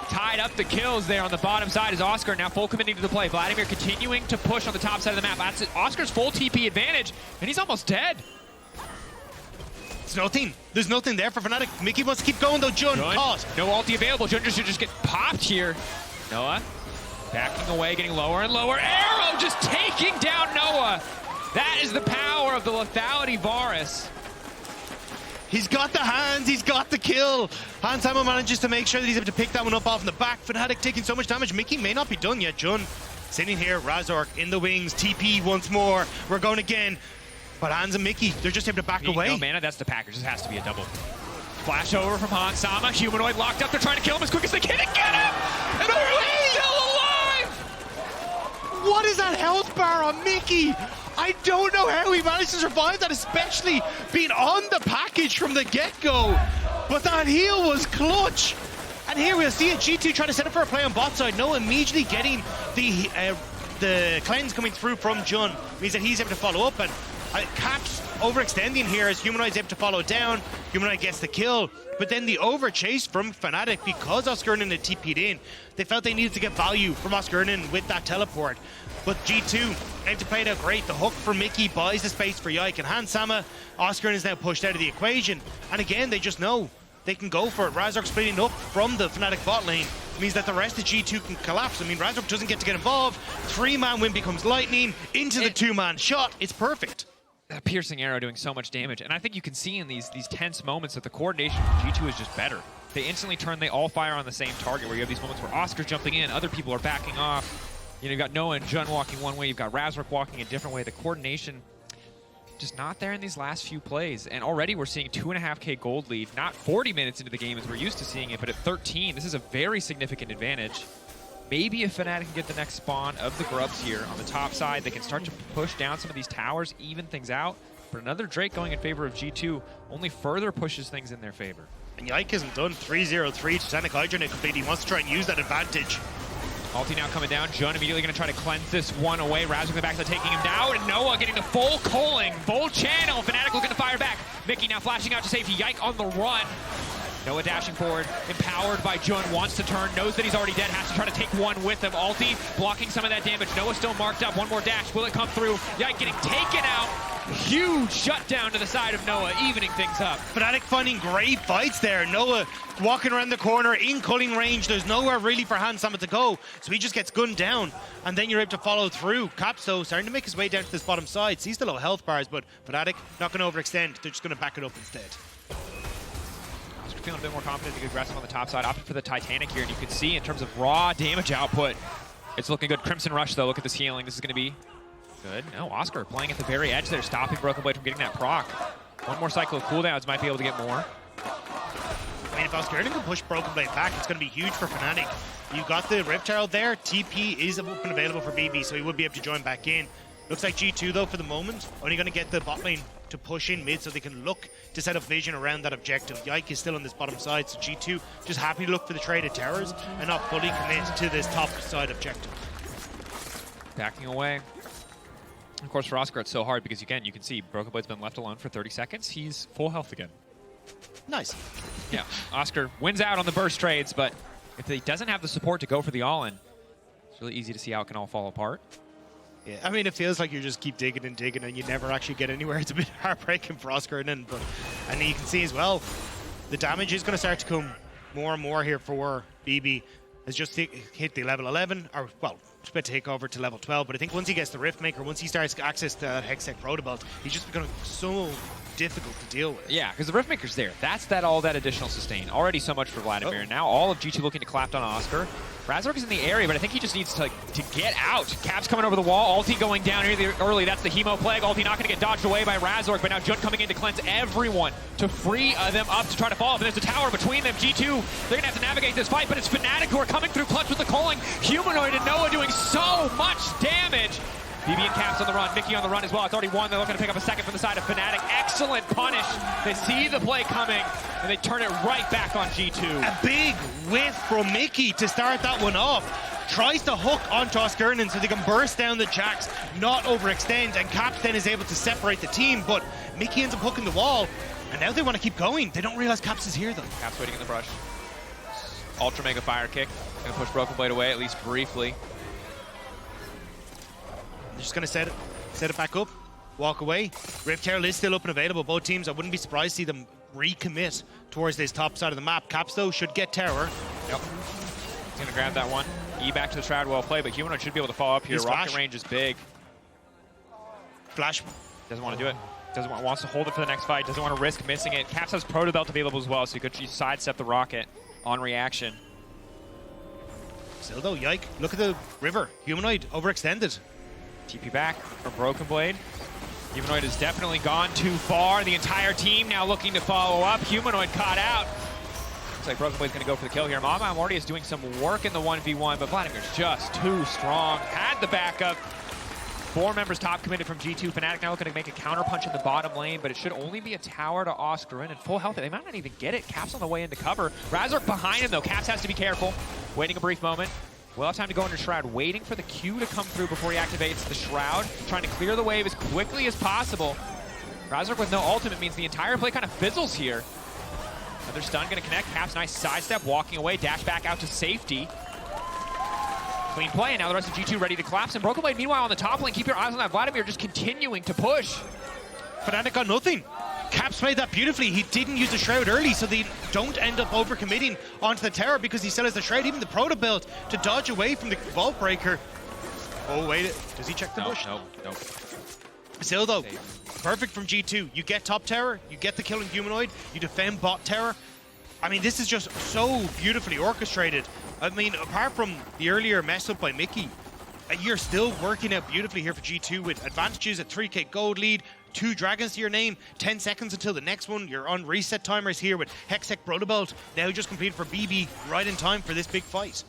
Tied up the kills there on the bottom side is Oscar now full committing to the play. Vladimir continuing to push on the top side of the map. That's it. Oscar's full TP advantage, and he's almost dead. It's nothing. There's nothing there for Fnatic. Mikyx wants to keep going though. Jun caught. No ulti available. Jun should just get popped here. Noah backing away, getting lower and lower. Arrow just taking down Noah. That is the power of the lethality Varus. He's got the hands, he's got the kill. Hansama manages to make sure that he's able to pick that one up off in the back. Fnatic taking so much damage. Mikyx may not be done yet. Jun sitting here. Razork in the wings. TP once more. We're going again. But Hans and Mikyx, they're just able to back away. No mana, that's the Packers. This has to be a double. Flash over from Hansama. Humanoid locked up. They're trying to kill him as quick as they can and get him! And he's still alive! What is that health bar on Mikyx? I don't know how he managed to survive that, especially being on the package from the get-go. But that heal was clutch. And here we'll see it. G2 trying to set up for a play on bot side. Noah immediately getting the cleanse coming through from Jun. Means that he's able to follow up. And Caps overextending here as Humanoid's able to follow down. Humanoid gets the kill. But then the overchase from Fnatic, because Oscarinin had TP'd in, they felt they needed to get value from Oscarinin with that teleport. But G2 aim to play it out great. The hook for Mickey buys the space for Yike. And Hansama, Oscarinin is now pushed out of the equation. And again, they just know they can go for it. Razork splitting up from the Fnatic bot lane means that the rest of G2 can collapse. I mean, Razork doesn't get to get involved. 3-man win becomes lightning into the 2-man shot. It's perfect. A piercing arrow doing so much damage. And I think you can see in these tense moments that the coordination from G2 is just better. They instantly turn, they all fire on the same target, where you have these moments where Oscar's jumping in, other people are backing off. You know, you've got Noah and Jun walking one way, you've got Razork walking a different way. The coordination just not there in these last few plays. And already we're seeing 2.5K gold lead, not 40 minutes into the game as we're used to seeing it, but at 13, this is a very significant advantage. Maybe if Fnatic can get the next spawn of the Grubs here on the top side, they can start to push down some of these towers, even things out. But another Drake going in favor of G2 only further pushes things in their favor. And Yike isn't done. 3-0-3 Titanic Hydronet complete. He wants to try and use that advantage. Ulti now coming down. Jun immediately going to try to cleanse this one away. Razork in the back, taking him down. And Noah getting the full culling, full channel. Fnatic looking to fire back. Mickey now flashing out to safety. Yike on the run. Noah dashing forward, empowered by Jun, wants to turn, knows that he's already dead, has to try to take one with him. Ulti blocking some of that damage. Noah still marked up. One more dash. Will it come through? Yike getting taken out. Huge shutdown to the side of Noah, evening things up. Fnatic finding great fights there. Noah walking around the corner in culling range. There's nowhere really for Hansama to go, so he just gets gunned down, and then you're able to follow through. Caps, though, starting to make his way down to this bottom side. Sees the low health bars, but Fnatic not going to overextend. They're just going to back it up instead. Feeling a bit more confident to get aggressive on the top side. Opted for the Titanic here, and you can see in terms of raw damage output, it's looking good. Crimson Rush, though, look at this healing. This is going to be good. No, Oscar playing at the very edge there, stopping Broken Blade from getting that proc. One more cycle of cooldowns, might be able to get more. I mean, if Oscarinin can push Broken Blade back, it's going to be huge for Fnatic. You've got the Rift Herald there. TP is open available for BB, so he would be able to join back in. Looks like G2, though, for the moment, only going to get the bot lane to push in mid so they can look to set up vision around that objective. Yike is still on this bottom side, so G2 just happy to look for the trade of towers and not fully commit to this top side objective. Backing away. Of course, for Oscar, it's so hard because, again, you can see Broken Blade's been left alone for 30 seconds. He's full health again. Nice. Yeah, Oscar wins out on the burst trades, but if he doesn't have the support to go for the all-in, it's really easy to see how it can all fall apart. Yeah, I mean, it feels like you just keep digging and digging and you never actually get anywhere. It's a bit heartbreaking for Oscarinin, but and you can see as well, the damage is going to start to come more and more here for BB. Has just hit the level 11, or, well, it's about to take over to level 12, but I think once he gets the Riftmaker, once he starts access to that Hextech Protobelt, he's just becoming so difficult to deal with. Yeah, because the Riftmaker's there. That's all that additional sustain. Already so much for Vladimir. Oh. Now all of G2 looking to clap on Oscar. Razork is in the area, but I think he just needs to get out. Caps coming over the wall. Ulti going down here early. That's the Hemo Plague. Ulti not going to get dodged away by Razork, but now Jun coming in to cleanse everyone to free them up to try to fall. But there's a tower between them. G2, they're going to have to navigate this fight, but it's Fnatic who are coming through clutch with the calling. Humanoid and Noah doing so much damage. BB and Caps on the run, Mickey on the run as well. It's already one. They're looking to pick up a second from the side of Fnatic. Excellent punish. They see the play coming, and they turn it right back on G2. A big whiff from Mickey to start that one off. Tries to hook onto Oscarinin so they can burst down the jacks, not overextend, and Caps then is able to separate the team, but Mickey ends up hooking the wall, and now they want to keep going. They don't realize Caps is here, though. Caps waiting in the brush. Ultra Mega Fire Kick. Gonna push Broken Blade away, at least briefly. They're just going to set it back up, walk away. Rift Herald is still up and available. Both teams, I wouldn't be surprised to see them recommit towards this top side of the map. Caps, though, should get tower. Yep. He's going to grab that one. E back to the Shroud, well played, but Humanoid should be able to follow up here. Rocket range is big. Flash. Doesn't want to do it. Wants to hold it for the next fight. Doesn't want to risk missing it. Caps has Protobelt available as well, so he could sidestep the rocket on reaction. Still, though, Yike, look at the river. Humanoid overextended. TP back from Broken Blade. Humanoid has definitely gone too far. The entire team now looking to follow up. Humanoid caught out. Looks like Broken Blade's going to go for the kill here. Mama Morty is doing some work in the 1v1, but Vladimir's just too strong. Had the backup. 4 members top committed from G2. Fnatic now looking to make a counter punch in the bottom lane, but it should only be a tower to Oscarinin. Full health, they might not even get it. Caps on the way into cover. Razork behind him though. Caps has to be careful. Waiting a brief moment. We'll have time to go under Shroud, waiting for the Q to come through before he activates the Shroud. Trying to clear the wave as quickly as possible. Razork with no ultimate means the entire play kind of fizzles here. Another stun gonna connect. Caps nice sidestep, walking away, dash back out to safety. Clean play, and now the rest of G2 ready to collapse. And Broken Blade, meanwhile, on the top lane, keep your eyes on that. Vladimir just continuing to push. Fnatic got nothing. Caps played that beautifully. He didn't use the Shroud early, so they don't end up overcommitting onto the tower because he still has the Shroud, even the Proto build, to dodge away from the Vault Breaker. Oh, wait. Does he check the bush? No. Still, though, perfect from G2. You get top tower, you get the kill in Humanoid, you defend bot tower. I mean, this is just so beautifully orchestrated. I mean, apart from the earlier mess up by Mikyx, you're still working out beautifully here for G2 with advantages, a 3k gold lead, 2 dragons to your name, 10 seconds until the next one. You're on reset timers here with Hextech Protobelt now just completed for BB right in time for this big fight.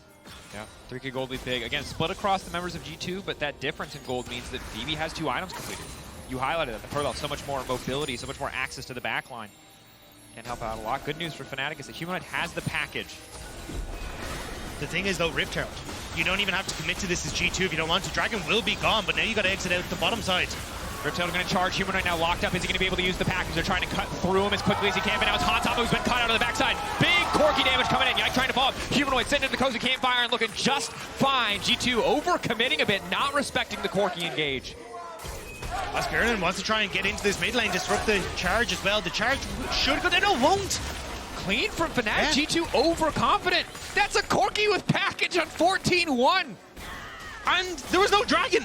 Yeah, 3k gold lead big. Again, split across the members of G2, but that difference in gold means that BB has 2 items completed. You highlighted that. The Protobelt, so much more mobility, so much more access to the backline. Can help out a lot. Good news for Fnatic is that Humanoid has the package. The thing is, though, Rift Herald, you don't even have to commit to this as G2 if you don't want to. Dragon will be gone, but now you got to exit out the bottom side. Rift Herald going to charge. Humanoid now locked up. Is he going to be able to use the package? They're trying to cut through him as quickly as he can, but now it's Hantama who's been cut out of the backside. Big Corki damage coming in. Yike trying to follow up. Humanoid sitting in the cozy campfire and looking just fine. G2 over-committing a bit, not respecting the Corki engage. Oscarinin wants to try and get into this mid lane, disrupt the charge as well. The charge should go, no, won't. Clean from Fnatic. Yeah. G2 overconfident. That's a Corki with package on 14-1. And there was no dragon.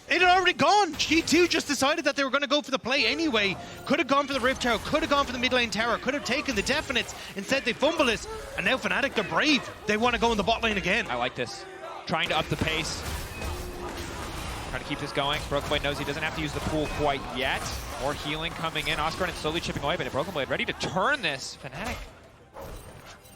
It had already gone. G2 just decided that they were going to go for the play anyway. Could have gone for the Rift Tower, could have gone for the mid lane tower, could have taken the definites. Instead, they fumble it. And now Fnatic, they're brave. They want to go in the bot lane again. I like this. Trying to up the pace. Trying to keep this going. Broken Blade knows he doesn't have to use the pool quite yet. More healing coming in. Oscarinin slowly chipping away, but Broken Blade ready to turn this. Fnatic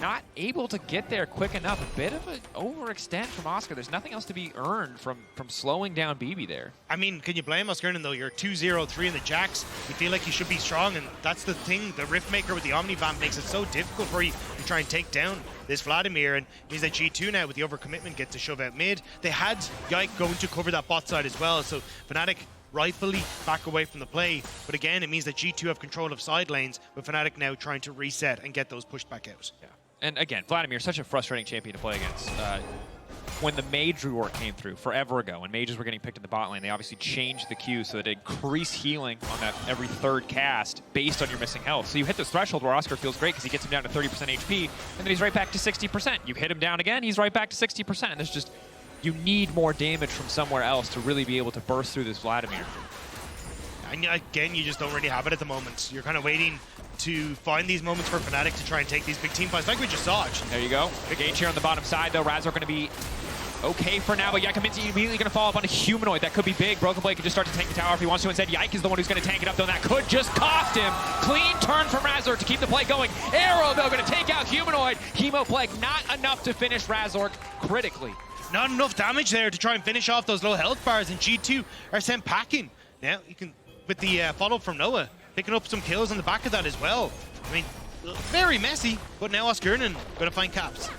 not able to get there quick enough. A bit of an overextend from Oscar. There's nothing else to be earned from slowing down BB there. I mean, can you blame Oscarinin, though? You're 2-0-3 in the Jax. You feel like you should be strong, and that's the thing. The Rift Maker with the Omni Vamp makes it so difficult for you to try and take down this Vladimir, and means that G2 now with the overcommitment get to shove out mid. They had Yike going to cover that bot side as well, so Fnatic rightfully back away from the play. But again, it means that G2 have control of side lanes, with Fnatic now trying to reset and get those pushed back out. Yeah. And again, Vladimir, such a frustrating champion to play against. When the mage rework came through forever ago, when mages were getting picked in the bot lane, they obviously changed the queue so that it increased healing on that every 3rd cast based on your missing health. So you hit this threshold where Oscar feels great because he gets him down to 30% HP, and then he's right back to 60%. You hit him down again, he's right back to 60%. And there's just, you need more damage from somewhere else to really be able to burst through this Vladimir. And again, you just don't really have it at the moment. You're kind of waiting to find these moments for Fnatic to try and take these big team fights like we just saw. There you go. Big gauge here on the bottom side, though. Razork going to be okay for now, but Yike immediately going to fall up on a Humanoid. That could be big. Broken Blade could just start to tank the tower if he wants to. Instead, Yike is the one who's going to tank it up, though. That could just cost him. Clean turn from Razork to keep the play going. Arrow, though, going to take out Humanoid. Hemo Plague, not enough to finish Razork critically. Not enough damage there to try and finish off those low health bars, and G2 are sent packing. Now, you can, with the follow-up from Noah, picking up some kills on the back of that as well. I mean, very messy, but now Oscarinin going to find Caps.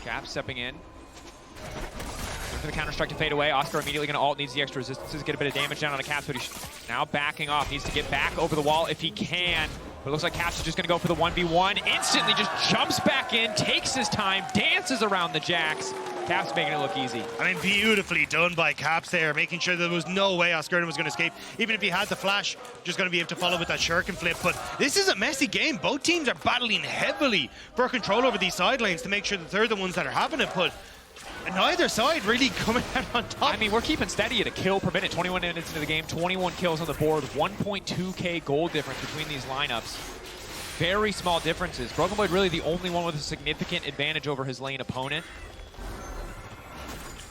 Caps stepping in. Looking for the counter-strike to fade away. Oscar immediately going to ult, needs the extra resistances, get a bit of damage down on the Caps, but he's now backing off. Needs to get back over the wall if he can. But it looks like Caps is just going to go for the 1v1. Instantly just jumps back in, takes his time, dances around the Jax. Caps making it look easy. I mean, beautifully done by Caps there, making sure there was no way Oscarinin was going to escape. Even if he had the flash, just going to be able to follow with that shuriken flip. But this is a messy game. Both teams are battling heavily for control over these side lanes to make sure that they're the ones that are having it. But neither side really coming out on top. I mean, we're keeping steady at a kill per minute. 21 minutes into the game, 21 kills on the board, 1.2k gold difference between these lineups. Very small differences. Broken Blade really the only one with a significant advantage over his lane opponent.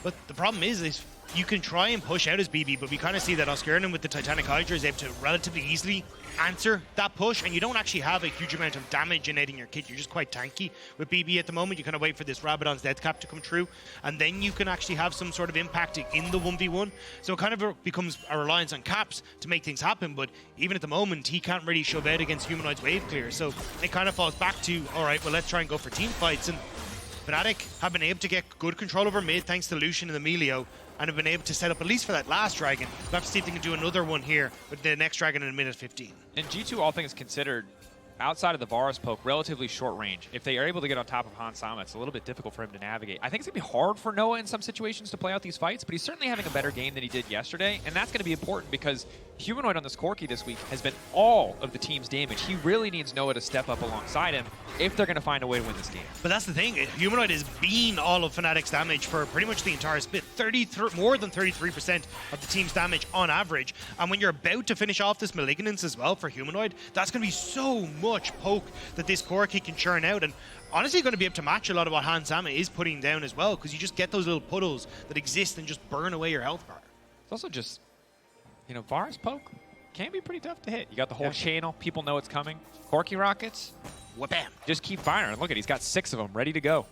But the problem is you can try and push out as BB, but we kind of see that Oscarinin with the Titanic Hydra is able to relatively easily answer that push, and you don't actually have a huge amount of damage innate in your kit. You're just quite tanky with BB at the moment. You kind of wait for this Rabadon's death cap to come true, and then you can actually have some sort of impact in the 1v1. So it kind of becomes a reliance on Caps to make things happen, but even at the moment, he can't really shove out against Humanoid's wave clear. So it kind of falls back to, all right, well, let's try and go for team fights. And Fnatic have been able to get good control over mid thanks to Lucian and the Milio, and have been able to set up at least for that last dragon. We'll have to see if they can do another one here with the next dragon in a minute 15. And G2, all things considered, outside of the Varus poke, relatively short range. If they are able to get on top of Hansama, it's a little bit difficult for him to navigate. I think it's going to be hard for Noah in some situations to play out these fights, but he's certainly having a better game than he did yesterday, and that's going to be important because Humanoid on this Corki this week has been all of the team's damage. He really needs Noah to step up alongside him if they're going to find a way to win this game. But that's the thing, Humanoid has been all of Fnatic's damage for pretty much the entire split. More than 33% of the team's damage on average. And when you're about to finish off this Malignance as well for Humanoid, that's going to be so much poke that this Corki can churn out. And honestly, going to be able to match a lot of what Hansama is putting down as well, because you just get those little puddles that exist and just burn away your health bar. It's also just, you know, Varus poke can be pretty tough to hit. You got the whole channel. People know it's coming. Corki rockets. Wha-bam. Just keep firing. Look at, he's got 6 of them ready to go.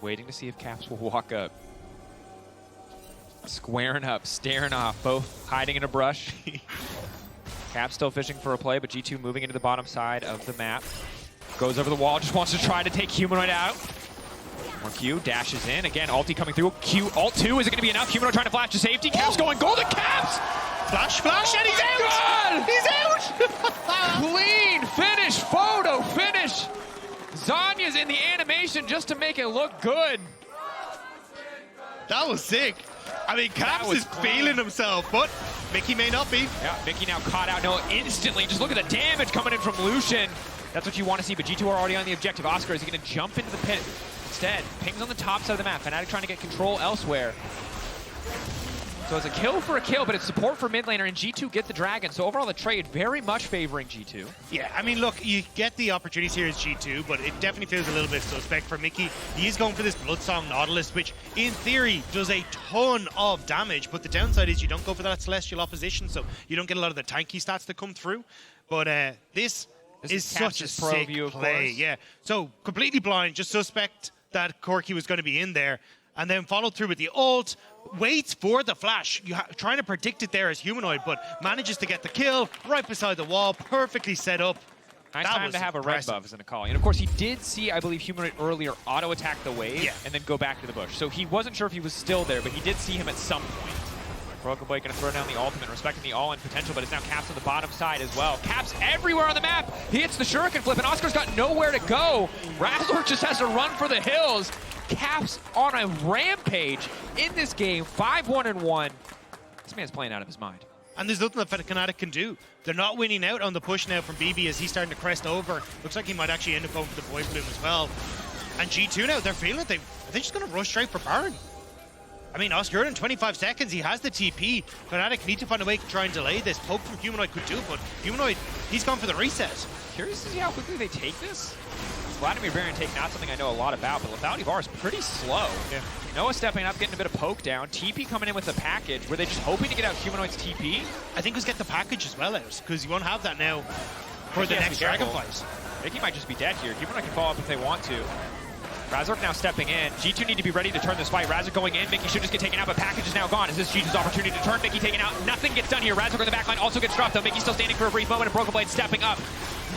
Waiting to see if Caps will walk up. Squaring up, staring off, both hiding in a brush. Caps still fishing for a play, but G2 moving into the bottom side of the map. Goes over the wall, just wants to try to take Humanoid out. More Q, dashes in. Again, ulti coming through. Q, ult 2, is it going to be enough? Humanoid trying to flash to safety. Caps going golden. Caps! Flash, and he's out! He's out! Clean finish, photo finish. Zanya's in the animation just to make it look good. That was sick. I mean, Caps is feeling himself, but Mickey may not be. Yeah, Mickey now caught out Noah instantly. Just look at the damage coming in from Lucian. That's what you want to see, but G2 are already on the objective. Oscar, is he going to jump into the pit? Instead, pings on the top side of the map. Fnatic trying to get control elsewhere. So it's a kill for a kill, but it's support for mid laner, and G2 get the dragon. So overall, the trade very much favoring G2. Yeah, I mean, look, you get the opportunities here as G2, but it definitely feels a little bit suspect for Mickey. He is going for this Bloodsong Nautilus, which in theory does a ton of damage, but the downside is you don't go for that Celestial opposition, so you don't get a lot of the tanky stats that come through. But this is such a sick play. Yeah, so completely blind, just suspect that Corki was going to be in there, and then followed through with the ult, waits for the flash, trying to predict it there as Humanoid, but manages to get the kill right beside the wall, perfectly set up. Nice time to have a red buff as an Akali. And of course, he did see, I believe, Humanoid earlier auto-attack the wave and then go back to the bush. So he wasn't sure if he was still there, but he did see him at some point. Broken Boy going to throw down the ultimate, respecting the all-in potential, but it's now Caps on the bottom side as well. Caps everywhere on the map. He hits the Shuriken flip, and Oscar's got nowhere to go. Razork just has to run for the hills. Caps on a rampage in this game, 5-1-1. This man's playing out of his mind. And there's nothing that Fnatic can do. They're not winning out on the push now from BB as he's starting to crest over. Looks like he might actually end up going for the Void Bloom as well. And G2 now, they're feeling it. They're just going to rush straight for Baron. I mean, Oscar in 25 seconds, he has the TP. Fnatic need to find a way to try and delay this. Poke from Humanoid could do, but Humanoid, he's gone for the reset. Curious to see how quickly they take this. Vladimir Baron take not something I know a lot about, but Lethality Var is pretty slow. Yeah. Noah stepping up, getting a bit of poke down. TP coming in with the package. Were they just hoping to get out Humanoid's TP? I think it was get the package as well out, because you won't have that now for the next Dragon fight. Mickey might just be dead here. Humanoid can follow up if they want to. Razork now stepping in. G2 need to be ready to turn this fight. Razork going in. Mickey should just get taken out, but package is now gone. Is this G2's opportunity to turn Mickey taken out? Nothing gets done here. Razork in the backline also gets dropped, though. Mickey still standing for a brief moment, and Broken Blade stepping up.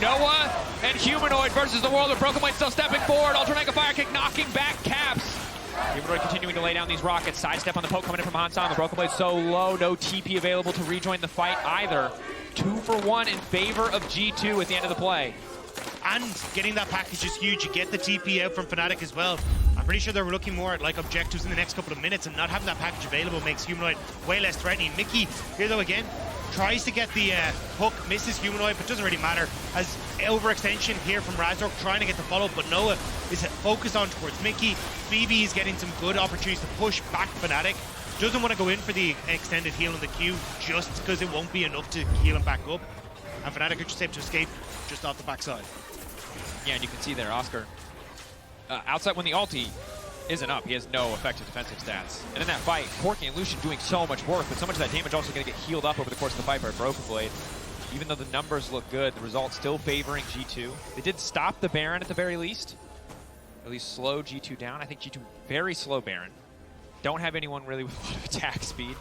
Noah and Humanoid versus the world, of Broken Blade still stepping forward. Ultra Mega Fire Kick knocking back Caps. Humanoid continuing to lay down these rockets. Sidestep on the poke coming in from Hansama. The Broken Blade so low, no TP available to rejoin the fight either. 2 for 1 in favor of G2 at the end of the play. And getting that package is huge. You get the TP out from Fnatic as well. I'm pretty sure they were looking more at like objectives in the next couple of minutes, and not having that package available makes Humanoid way less threatening. Mickey, here though again, tries to get the hook, misses Humanoid, but doesn't really matter. As overextension here from Razork, trying to get the follow-up, but Noah is focused on towards Mickey. BB is getting some good opportunities to push back Fnatic. Doesn't want to go in for the extended heal on the Q, just because it won't be enough to heal him back up. And Fnatic are just able to escape just off the backside. Yeah, and you can see there, Oscar outside when the ulti isn't up. He has no effective defensive stats. And in that fight, Corki and Lucian doing so much work, but so much of that damage also going to get healed up over the course of the fight by a Broken Blade. Even though the numbers look good, the results still favoring G2. They did stop the Baron at the very least. At least slow G2 down. I think G2 very slow Baron. Don't have anyone really with a lot of attack speed.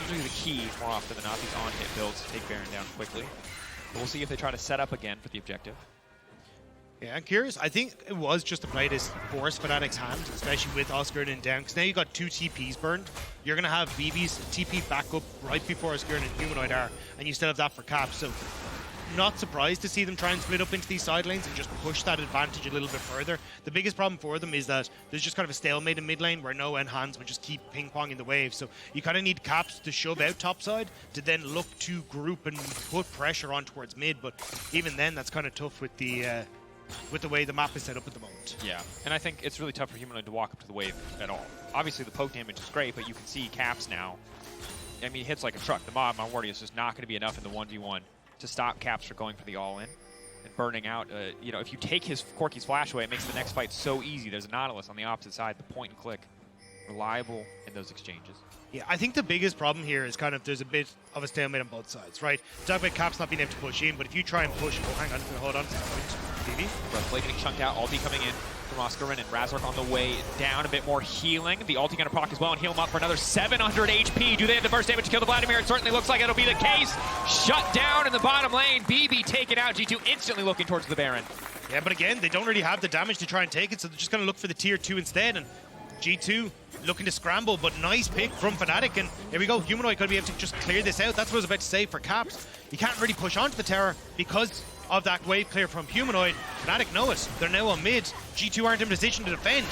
Usually the key, more often than not, these on-hit builds to take Baron down quickly. But we'll see if they try to set up again for the objective. Yeah, I'm curious. I think it was just to play this force Fnatic's hand, especially with Oscarinin down, because now you got 2 TPs burned. You're going to have BB's TP back up right before Oscarinin and Humanoid are, and you still have that for Caps. So not surprised to see them try and split up into these side lanes and just push that advantage a little bit further. The biggest problem for them is that there's just kind of a stalemate in mid lane where Noah and Hans would just keep ping-ponging the wave. So you kind of need Caps to shove out topside to then look to group and put pressure on towards mid. But even then, that's kind of tough with the way the map is set up at the moment. Yeah, and I think it's really tough for Humanoid to walk up to the wave at all. Obviously, the poke damage is great, but you can see Caps now. I mean, it hits like a truck. The mob on Wardy is just not going to be enough in the 1v1 to stop Caps from going for the all-in and burning out. You know, if you take his Corki's flash away, it makes the next fight so easy. There's a Nautilus on the opposite side, the point and click. Reliable in those exchanges. Yeah, I think the biggest problem here is kind of there's a bit of a stalemate on both sides, right? Talk about Caps not being able to push in, but if you try and push, oh, hang on, hold on to the point. Breathblade getting chunked out, ulti coming in from Oscarinin, and Razork on the way down, a bit more healing. The ulti gonna proc as well and heal him up for another 700 HP. Do they have the burst damage to kill the Vladimir? It certainly looks like it'll be the case. Shut down in the bottom lane. BB taken out. G2 instantly looking towards the Baron. Yeah, but again, they don't really have the damage to try and take it, so they're just gonna look for the tier 2 instead. And G2 looking to scramble, but nice pick from Fnatic, and here we go. Humanoid could be able to just clear this out. That's what I was about to say for Caps. You can't really push onto the tower because of that wave clear from Humanoid. Fnatic know it. They're now on mid. G2 aren't in position to defend.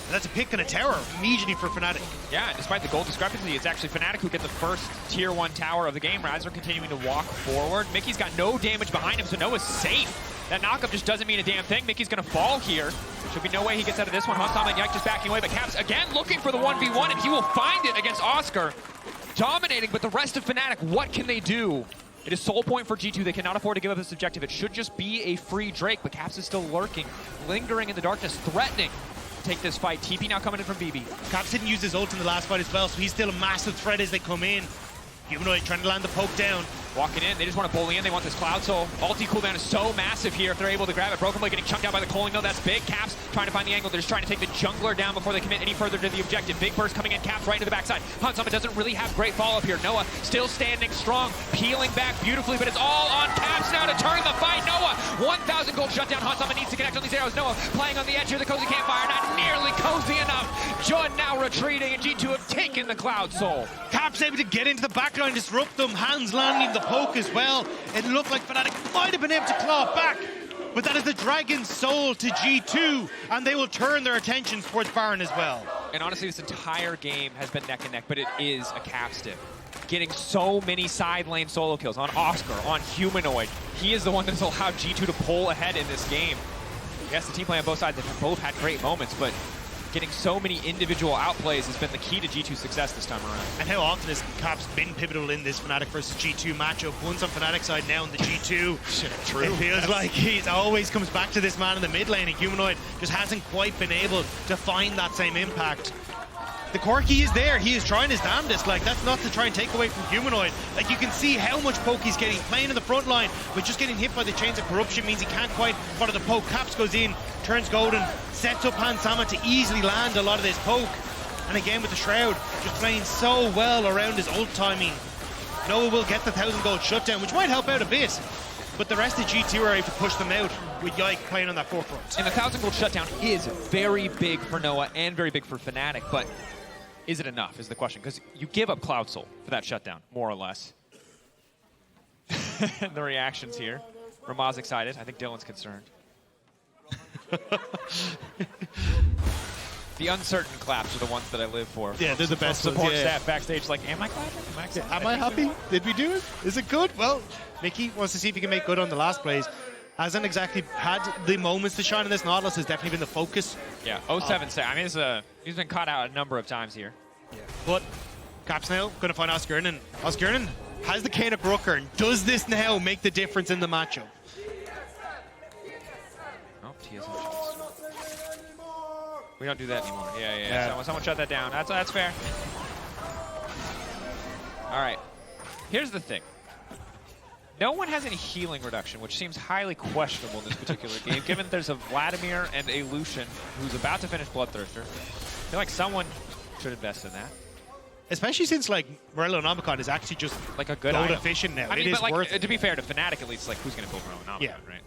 And that's a pick and a tower immediately for Fnatic. Yeah, and despite the gold discrepancy, it's actually Fnatic who get the first tier 1 tower of the game. Razork continuing to walk forward. Mikyx got no damage behind him, so Noah's safe. That knockup just doesn't mean a damn thing. Mikyx's gonna fall here. Should be no way he gets out of this one. Hansam and Yike just backing away, but Caps again looking for the 1v1, and he will find it against Oscar. Dominating, but the rest of Fnatic, what can they do? It is soul point for G2. They cannot afford to give up this objective. It should just be a free Drake, but Caps is still lurking, lingering in the darkness, threatening to take this fight. TP now coming in from BB. Caps didn't use his ult in the last fight as well, so he's still a massive threat as they come in. Humanoid trying to land the poke down. Walking in, they just want to bully in, they want this Cloud Soul. Ulti cooldown is so massive here if they're able to grab it. Broken Blade getting chunked out by the Calling though, that's big. Caps trying to find the angle, they're just trying to take the jungler down before they commit any further to the objective. Big burst coming in, Caps right into the backside. Hansama doesn't really have great follow-up here. Noah still standing strong, peeling back beautifully, but it's all on Caps now to turn the fight. Noah, 1,000 gold shutdown. Hansama needs to connect on these arrows. Noah playing on the edge here, the cozy campfire, not nearly cozy enough. Jun now retreating, and G2 have taken the Cloud Soul. Caps able to get into the backline, disrupt them. Hands landing the poke as well. It looked like Fnatic might have been able to claw back, but that is the Dragon's Soul to G2, and they will turn their attention towards Baron as well. And honestly, this entire game has been neck and neck, but it is a Caps dip. Getting so many side lane solo kills on Oscar, on Humanoid. He is the one that's allowed G2 to pull ahead in this game. Yes, the team play on both sides have both had great moments, but getting so many individual outplays has been the key to G2's success this time around. And how often has Caps been pivotal in this Fnatic versus G2 matchup? Once on Fnatic side, now on the G2. True. It feels like he always comes back to this man in the mid lane, and Humanoid just hasn't quite been able to find that same impact. The Corki is there, he is trying his damnedest, like that's not to try and take away from Humanoid. Like you can see how much poke he's getting, playing in the front line, but just getting hit by the chains of corruption means he can't quite follow the poke. Caps goes in, turns golden, sets up Hansama to easily land a lot of this poke. And again with the Shroud, just playing so well around his ult timing. Noah will get the 1,000 gold shutdown, which might help out a bit. But the rest of G2 are able to push them out with Yike playing on that forefront. And the 1,000 gold shutdown is very big for Noah and very big for Fnatic, but is it enough is the question, because you give up Cloud Soul for that shutdown, more or less. The reactions here. Ramaz excited. I think Dylan's concerned. The uncertain claps are the ones that I live for. Yeah, they're the best ones, support yeah. staff backstage like, am I clapping? Am I excited? Am I happy? Did we do it? Is it good? Well, Mickey wants to see if he can make good on the last plays. Hasn't exactly had the moments to shine in this. Nautilus has definitely been the focus. Yeah, 0-7. I mean, he's been caught out a number of times here. Yeah. But Caps now going to find Oscarinin. Oscarinin has the Kane of Brooker, and does this now make the difference in the matchup? Oh, Tia's We don't do that anymore. Yeah. Someone shut that down. That's fair. All right. Here's the thing. No one has any healing reduction, which seems highly questionable in this particular game, given there's a Vladimir and a Lucian who's about to finish Bloodthirster. I feel like someone should invest in that. Especially since like Morello Nomicon is actually just like a good gold item. efficient now. I mean, it is but like, worth it. to be fair to Fnatic, at least, like who's going to build Morello Nomicon, right?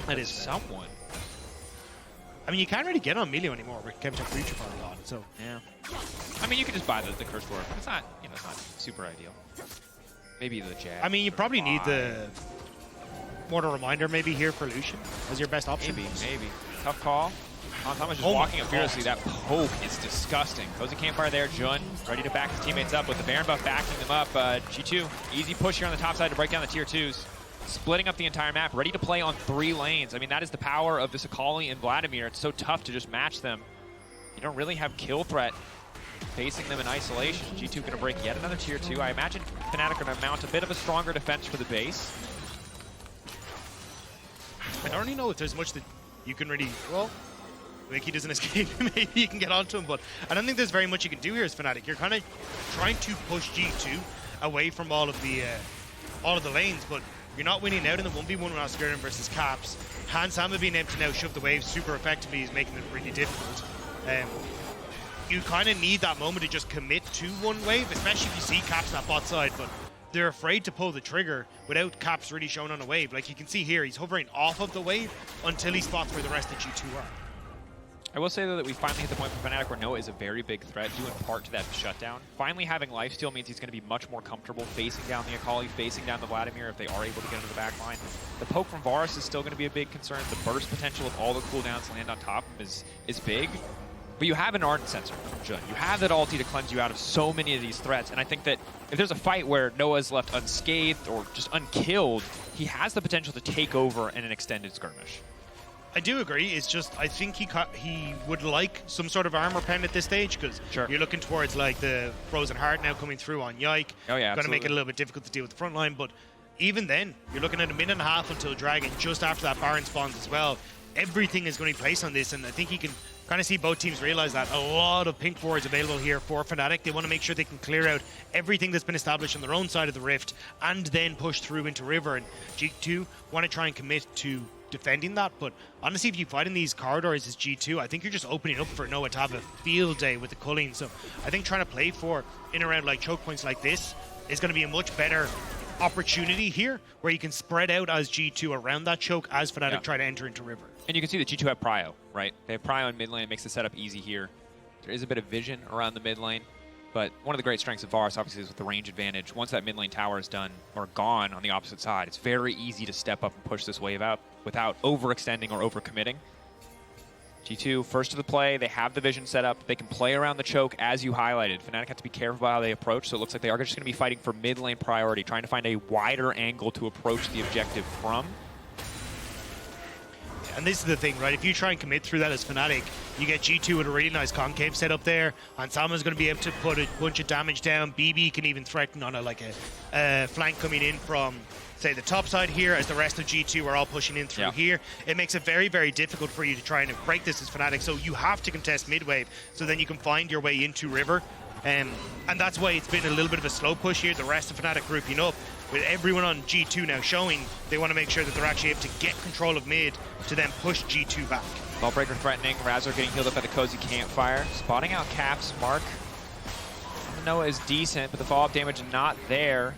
That is someone. I mean, you can't really get on Milio anymore with Kevin Future for a lot, so yeah. I mean, you could just buy the Curse Dwarf, but it's not, you know, it's not super ideal. Maybe the Jag. I mean, you probably need the Mortal Reminder maybe here for Lucian as your best option. Maybe. Tough call. Thomas just walking up fearlessly. That poke is disgusting. Cozy Campfire there. Jun ready to back his teammates up with the Baron buff backing them up. G2, easy push here on the top side to break down the tier 2s. Splitting up the entire map, ready to play on 3 lanes. I mean, that is the power of this Akali and Vladimir. It's so tough to just match them. You don't really have kill threat facing them in isolation. G2 going to break yet another tier 2. I imagine Fnatic are going to mount a bit of a stronger defense for the base. I don't really know if there's much that you can really, well, Mikyx doesn't escape, maybe you can get onto him, but I don't think there's very much you can do here as Fnatic. You're kind of trying to push G2 away from all of the lanes, but you're not winning out in the 1v1 with Oscarinin versus Caps. Hansama being able to now shove the wave super effectively is making it really difficult. You kind of need that moment to just commit to one wave, especially if you see Caps on that bot side, but they're afraid to pull the trigger without Caps really showing on a wave. Like you can see here, he's hovering off of the wave until he spots where the rest of G2 are. I will say, though, that we finally hit the point for Fnatic where Noah is a very big threat, due in part to that shutdown. Finally having lifesteal means he's going to be much more comfortable facing down the Akali, facing down the Vladimir if they are able to get into the back line. The poke from Varus is still going to be a big concern. The burst potential of all the cooldowns land on top of him is big. But you have an Ardent Sensor from Jun. You have that ulti to cleanse you out of so many of these threats. And I think that if there's a fight where Noah's left unscathed or just unkilled, he has the potential to take over in an extended skirmish. I do agree. It's just I think he would like some sort of armor pen at this stage because you're looking towards like the Frozen Heart now coming through on Yike. Oh yeah, going to make it a little bit difficult to deal with the front line. But even then, you're looking at a minute and a half until Dragon just after that Baron spawns as well. Everything is going to be placed on this, and I think he can kind of see both teams realize that a lot of pink wards available here for Fnatic. They want to make sure they can clear out everything that's been established on their own side of the rift and then push through into River. And G2 want to try and commit to defending that, but honestly, if you fight in these corridors as G2, I think you're just opening up for Noah to have a field day with the culling. So I think trying to play for in around like choke points like this is going to be a much better opportunity here, where you can spread out as G2 around that choke as Fnatic try to enter into River. And you can see that G2 have Prio, right? They have Prio in mid lane, makes the setup easy here. There is a bit of vision around the mid lane, but one of the great strengths of Varus obviously is with the range advantage. Once that mid lane tower is done or gone on the opposite side, it's very easy to step up and push this wave out without overextending or overcommitting. G2 first to the play, they have the vision set up, they can play around the choke as you highlighted. Fnatic have to be careful about how they approach, so it looks like they are just going to be fighting for mid lane priority, trying to find a wider angle to approach the objective from. And this is the thing, right? If you try and commit through that as Fnatic, you get G2 with a really nice concave setup there. Ansama's going to be able to put a bunch of damage down. BB can even threaten on a flank coming in from, say, the top side here, as the rest of G2 are all pushing in through here. It makes it very, very difficult for you to try and break this as Fnatic. So you have to contest mid-wave, so then you can find your way into River. And that's why it's been a little bit of a slow push here. The rest of Fnatic grouping up, with everyone on G2 now showing they want to make sure that they're actually able to get control of mid to then push G2 back. Ballbreaker threatening, Razork getting healed up by the Cozy Campfire. Spotting out Caps, Mark. Noah is decent, but the follow-up damage not there.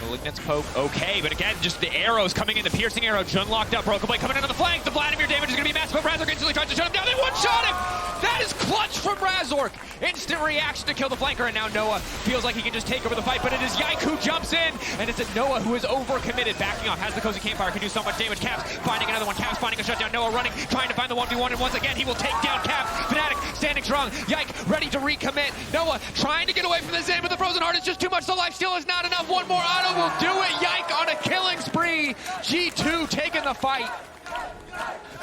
Malignant's poke, okay, but again, just the arrows coming in, the piercing arrow, Jun locked up, Broken Blade coming in on the flank, the Vladimir damage is going to be massive, but Razork instantly tries to shut him down, they one-shot him! That is clutch from Razork! Instant reaction to kill the flanker, and now Noah feels like he can just take over the fight, but it is Yike who jumps in, and it's a Noah who is overcommitted, backing off, has the Cozy Campfire, can do so much damage, Caps finding another one, Caps finding a shutdown, Noah running, trying to find the 1v1, and once again, he will take down Caps, Fnatic standing strong, Yike ready to recommit, Noah trying to get away from the Zen, but the Frozen Heart is just too much, the lifesteal is not enough, one more auto will do it, Yike on a killing spree. G2 taking the fight.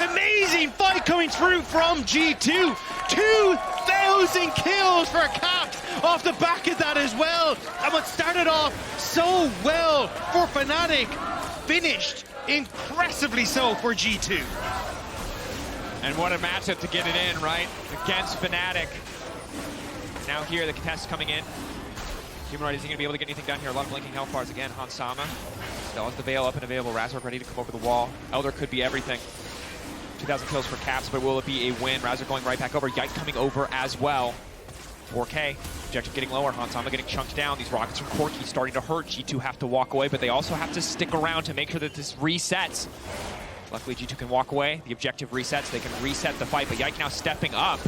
Amazing fight coming through from G2. 2,000 kills for Caps off the back of that as well. And what started off so well for Fnatic finished impressively so for G2. And what a matchup to get it in, right? Against Fnatic. Now here, the contest coming in. Humanoid isn't going to be able to get anything done here. A lot of blinking health bars again. Hansama still has the Veil up and available. Razork ready to come over the wall. Elder could be everything. 2,000 kills for Caps, but will it be a win? Razork going right back over. Yike coming over as well. 4K. Objective getting lower. Hansama getting chunked down. These rockets from Corki starting to hurt. G2 have to walk away, but they also have to stick around to make sure that this resets. Luckily, G2 can walk away. The objective resets. They can reset the fight, but Yike now stepping up.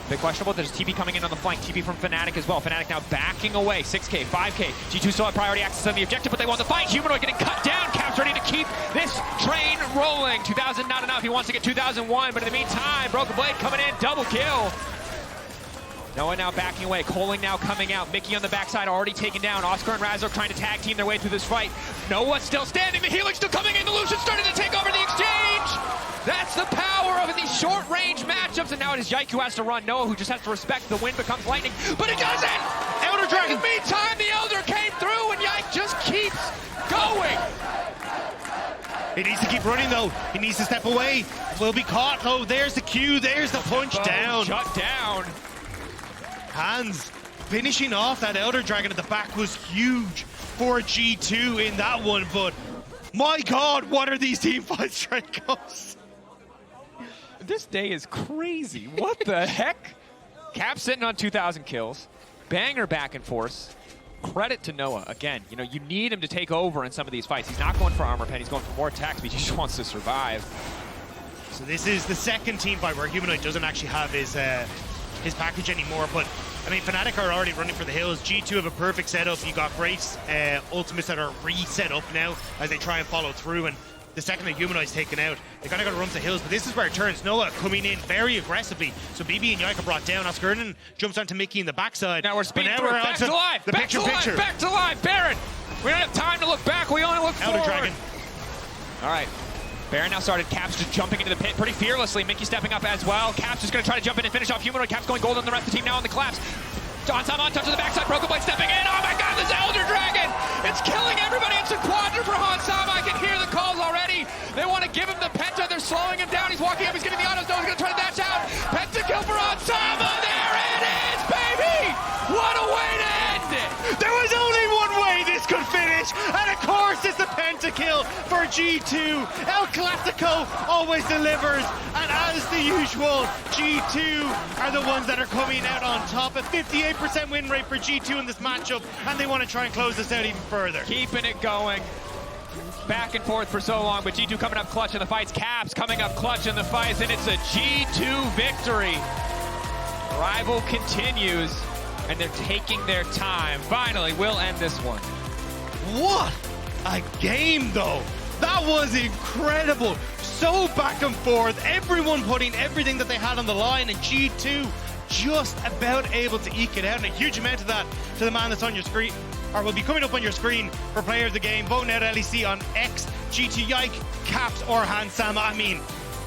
Bit questionable. There's TP coming in on the flank. TP from Fnatic as well. Fnatic now backing away. 6K, 5K. G2 still have priority access on the objective, but they want the fight. Humanoid getting cut down. Caps ready to keep this train rolling. 2,000 not enough. He wants to get 2001, but in the meantime, Broken Blade coming in. Double kill. Noah now backing away. Coling now coming out. Mikyx on the backside already taken down. Oscar and Razork trying to tag team their way through this fight. Noah still standing. The healing still coming in. The Lucian starting to take over the exchange. That's the power of these short-range matchups. And now it is Yike who has to run. Noah who just has to respect the wind becomes lightning. But it doesn't! Elder Dragon! In the meantime, the Elder came through and Yike just keeps going. He needs to keep running though. He needs to step away. Will be caught. Oh, there's the Q. There's the punch down. Shut down. Hands finishing off that Elder Dragon at the back was huge for G2 in that one, but my God, what are these team fights, Drakos? This day is crazy. What the heck? Cap sitting on 2,000 kills. Banger back and forth. Credit to Noah. Again, you know, you need him to take over in some of these fights. He's not going for armor pen. He's going for more attacks, but he just wants to survive. So this is the second team fight where Humanoid doesn't actually have his package anymore, but I mean, Fnatic are already running for the hills. G2 have a perfect setup. You got great ultimates that are reset up now as they try and follow through, and the second that Humanoid's taken out, they kind of got to run to the hills, but this is where it turns. Noah coming in very aggressively, so BB and Yike are brought down. Oscarinin jumps onto Mikyx in the backside. Now we're speeding now through. we're Back to life. The back to life. Back to life. Baron. We don't have time to look back. We only look Elder forward. Dragon. All right. Baron now started. Caps just jumping into the pit pretty fearlessly. Mikyx stepping up as well. Caps just going to try to jump in and finish off Humanoid. Caps going gold on the rest of the team now on the collapse. Hansama on touch of the backside. Broken Blade stepping in. Oh my God, this Elder Dragon! It's killing everybody. It's a quadra for Hansama. I can hear the calls already. They want to give him the penta. They're slowing him down. He's walking up. He's getting the autos. No, he's going to try to dash out. Penta kill for Hansama. There it is, baby! What a way to end it! There was only one way this could finish, and of course it's the pentakill for G2. El Clasico always delivers, and as the usual, G2 are the ones that are coming out on top. A 58% win rate for G2 in this matchup, and they want to try and close this out even further. Keeping it going. Back and forth for so long, but G2 coming up clutch in the fights. Caps coming up clutch in the fights, and it's a G2 victory. Rival continues, and they're taking their time. Finally, we'll end this one. What a game, though. That was incredible. So back and forth, everyone putting everything that they had on the line, and G2 just about able to eke it out. And a huge amount of that to the man that's on your screen, or will be coming up on your screen for player of the game. Voting out LEC on X, G2 Yike, Caps, or Hansama. I mean,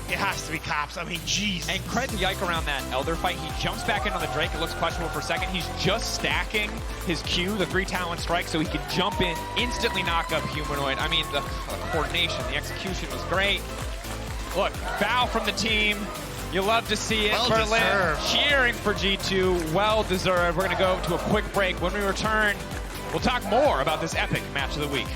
it has to be Caps. I mean, jeez. And credit to Yike around that Elder fight. He jumps back in on the Drake. It looks questionable for a second. He's just stacking his Q, the 3 talent strike, so he can jump in, instantly knock up Humanoid. I mean, the coordination, the execution was great. Look, bow from the team. You love to see it. Well Berlin deserved. cheering for G2. Well deserved. We're going to go to a quick break. When we return, we'll talk more about this epic match of the week.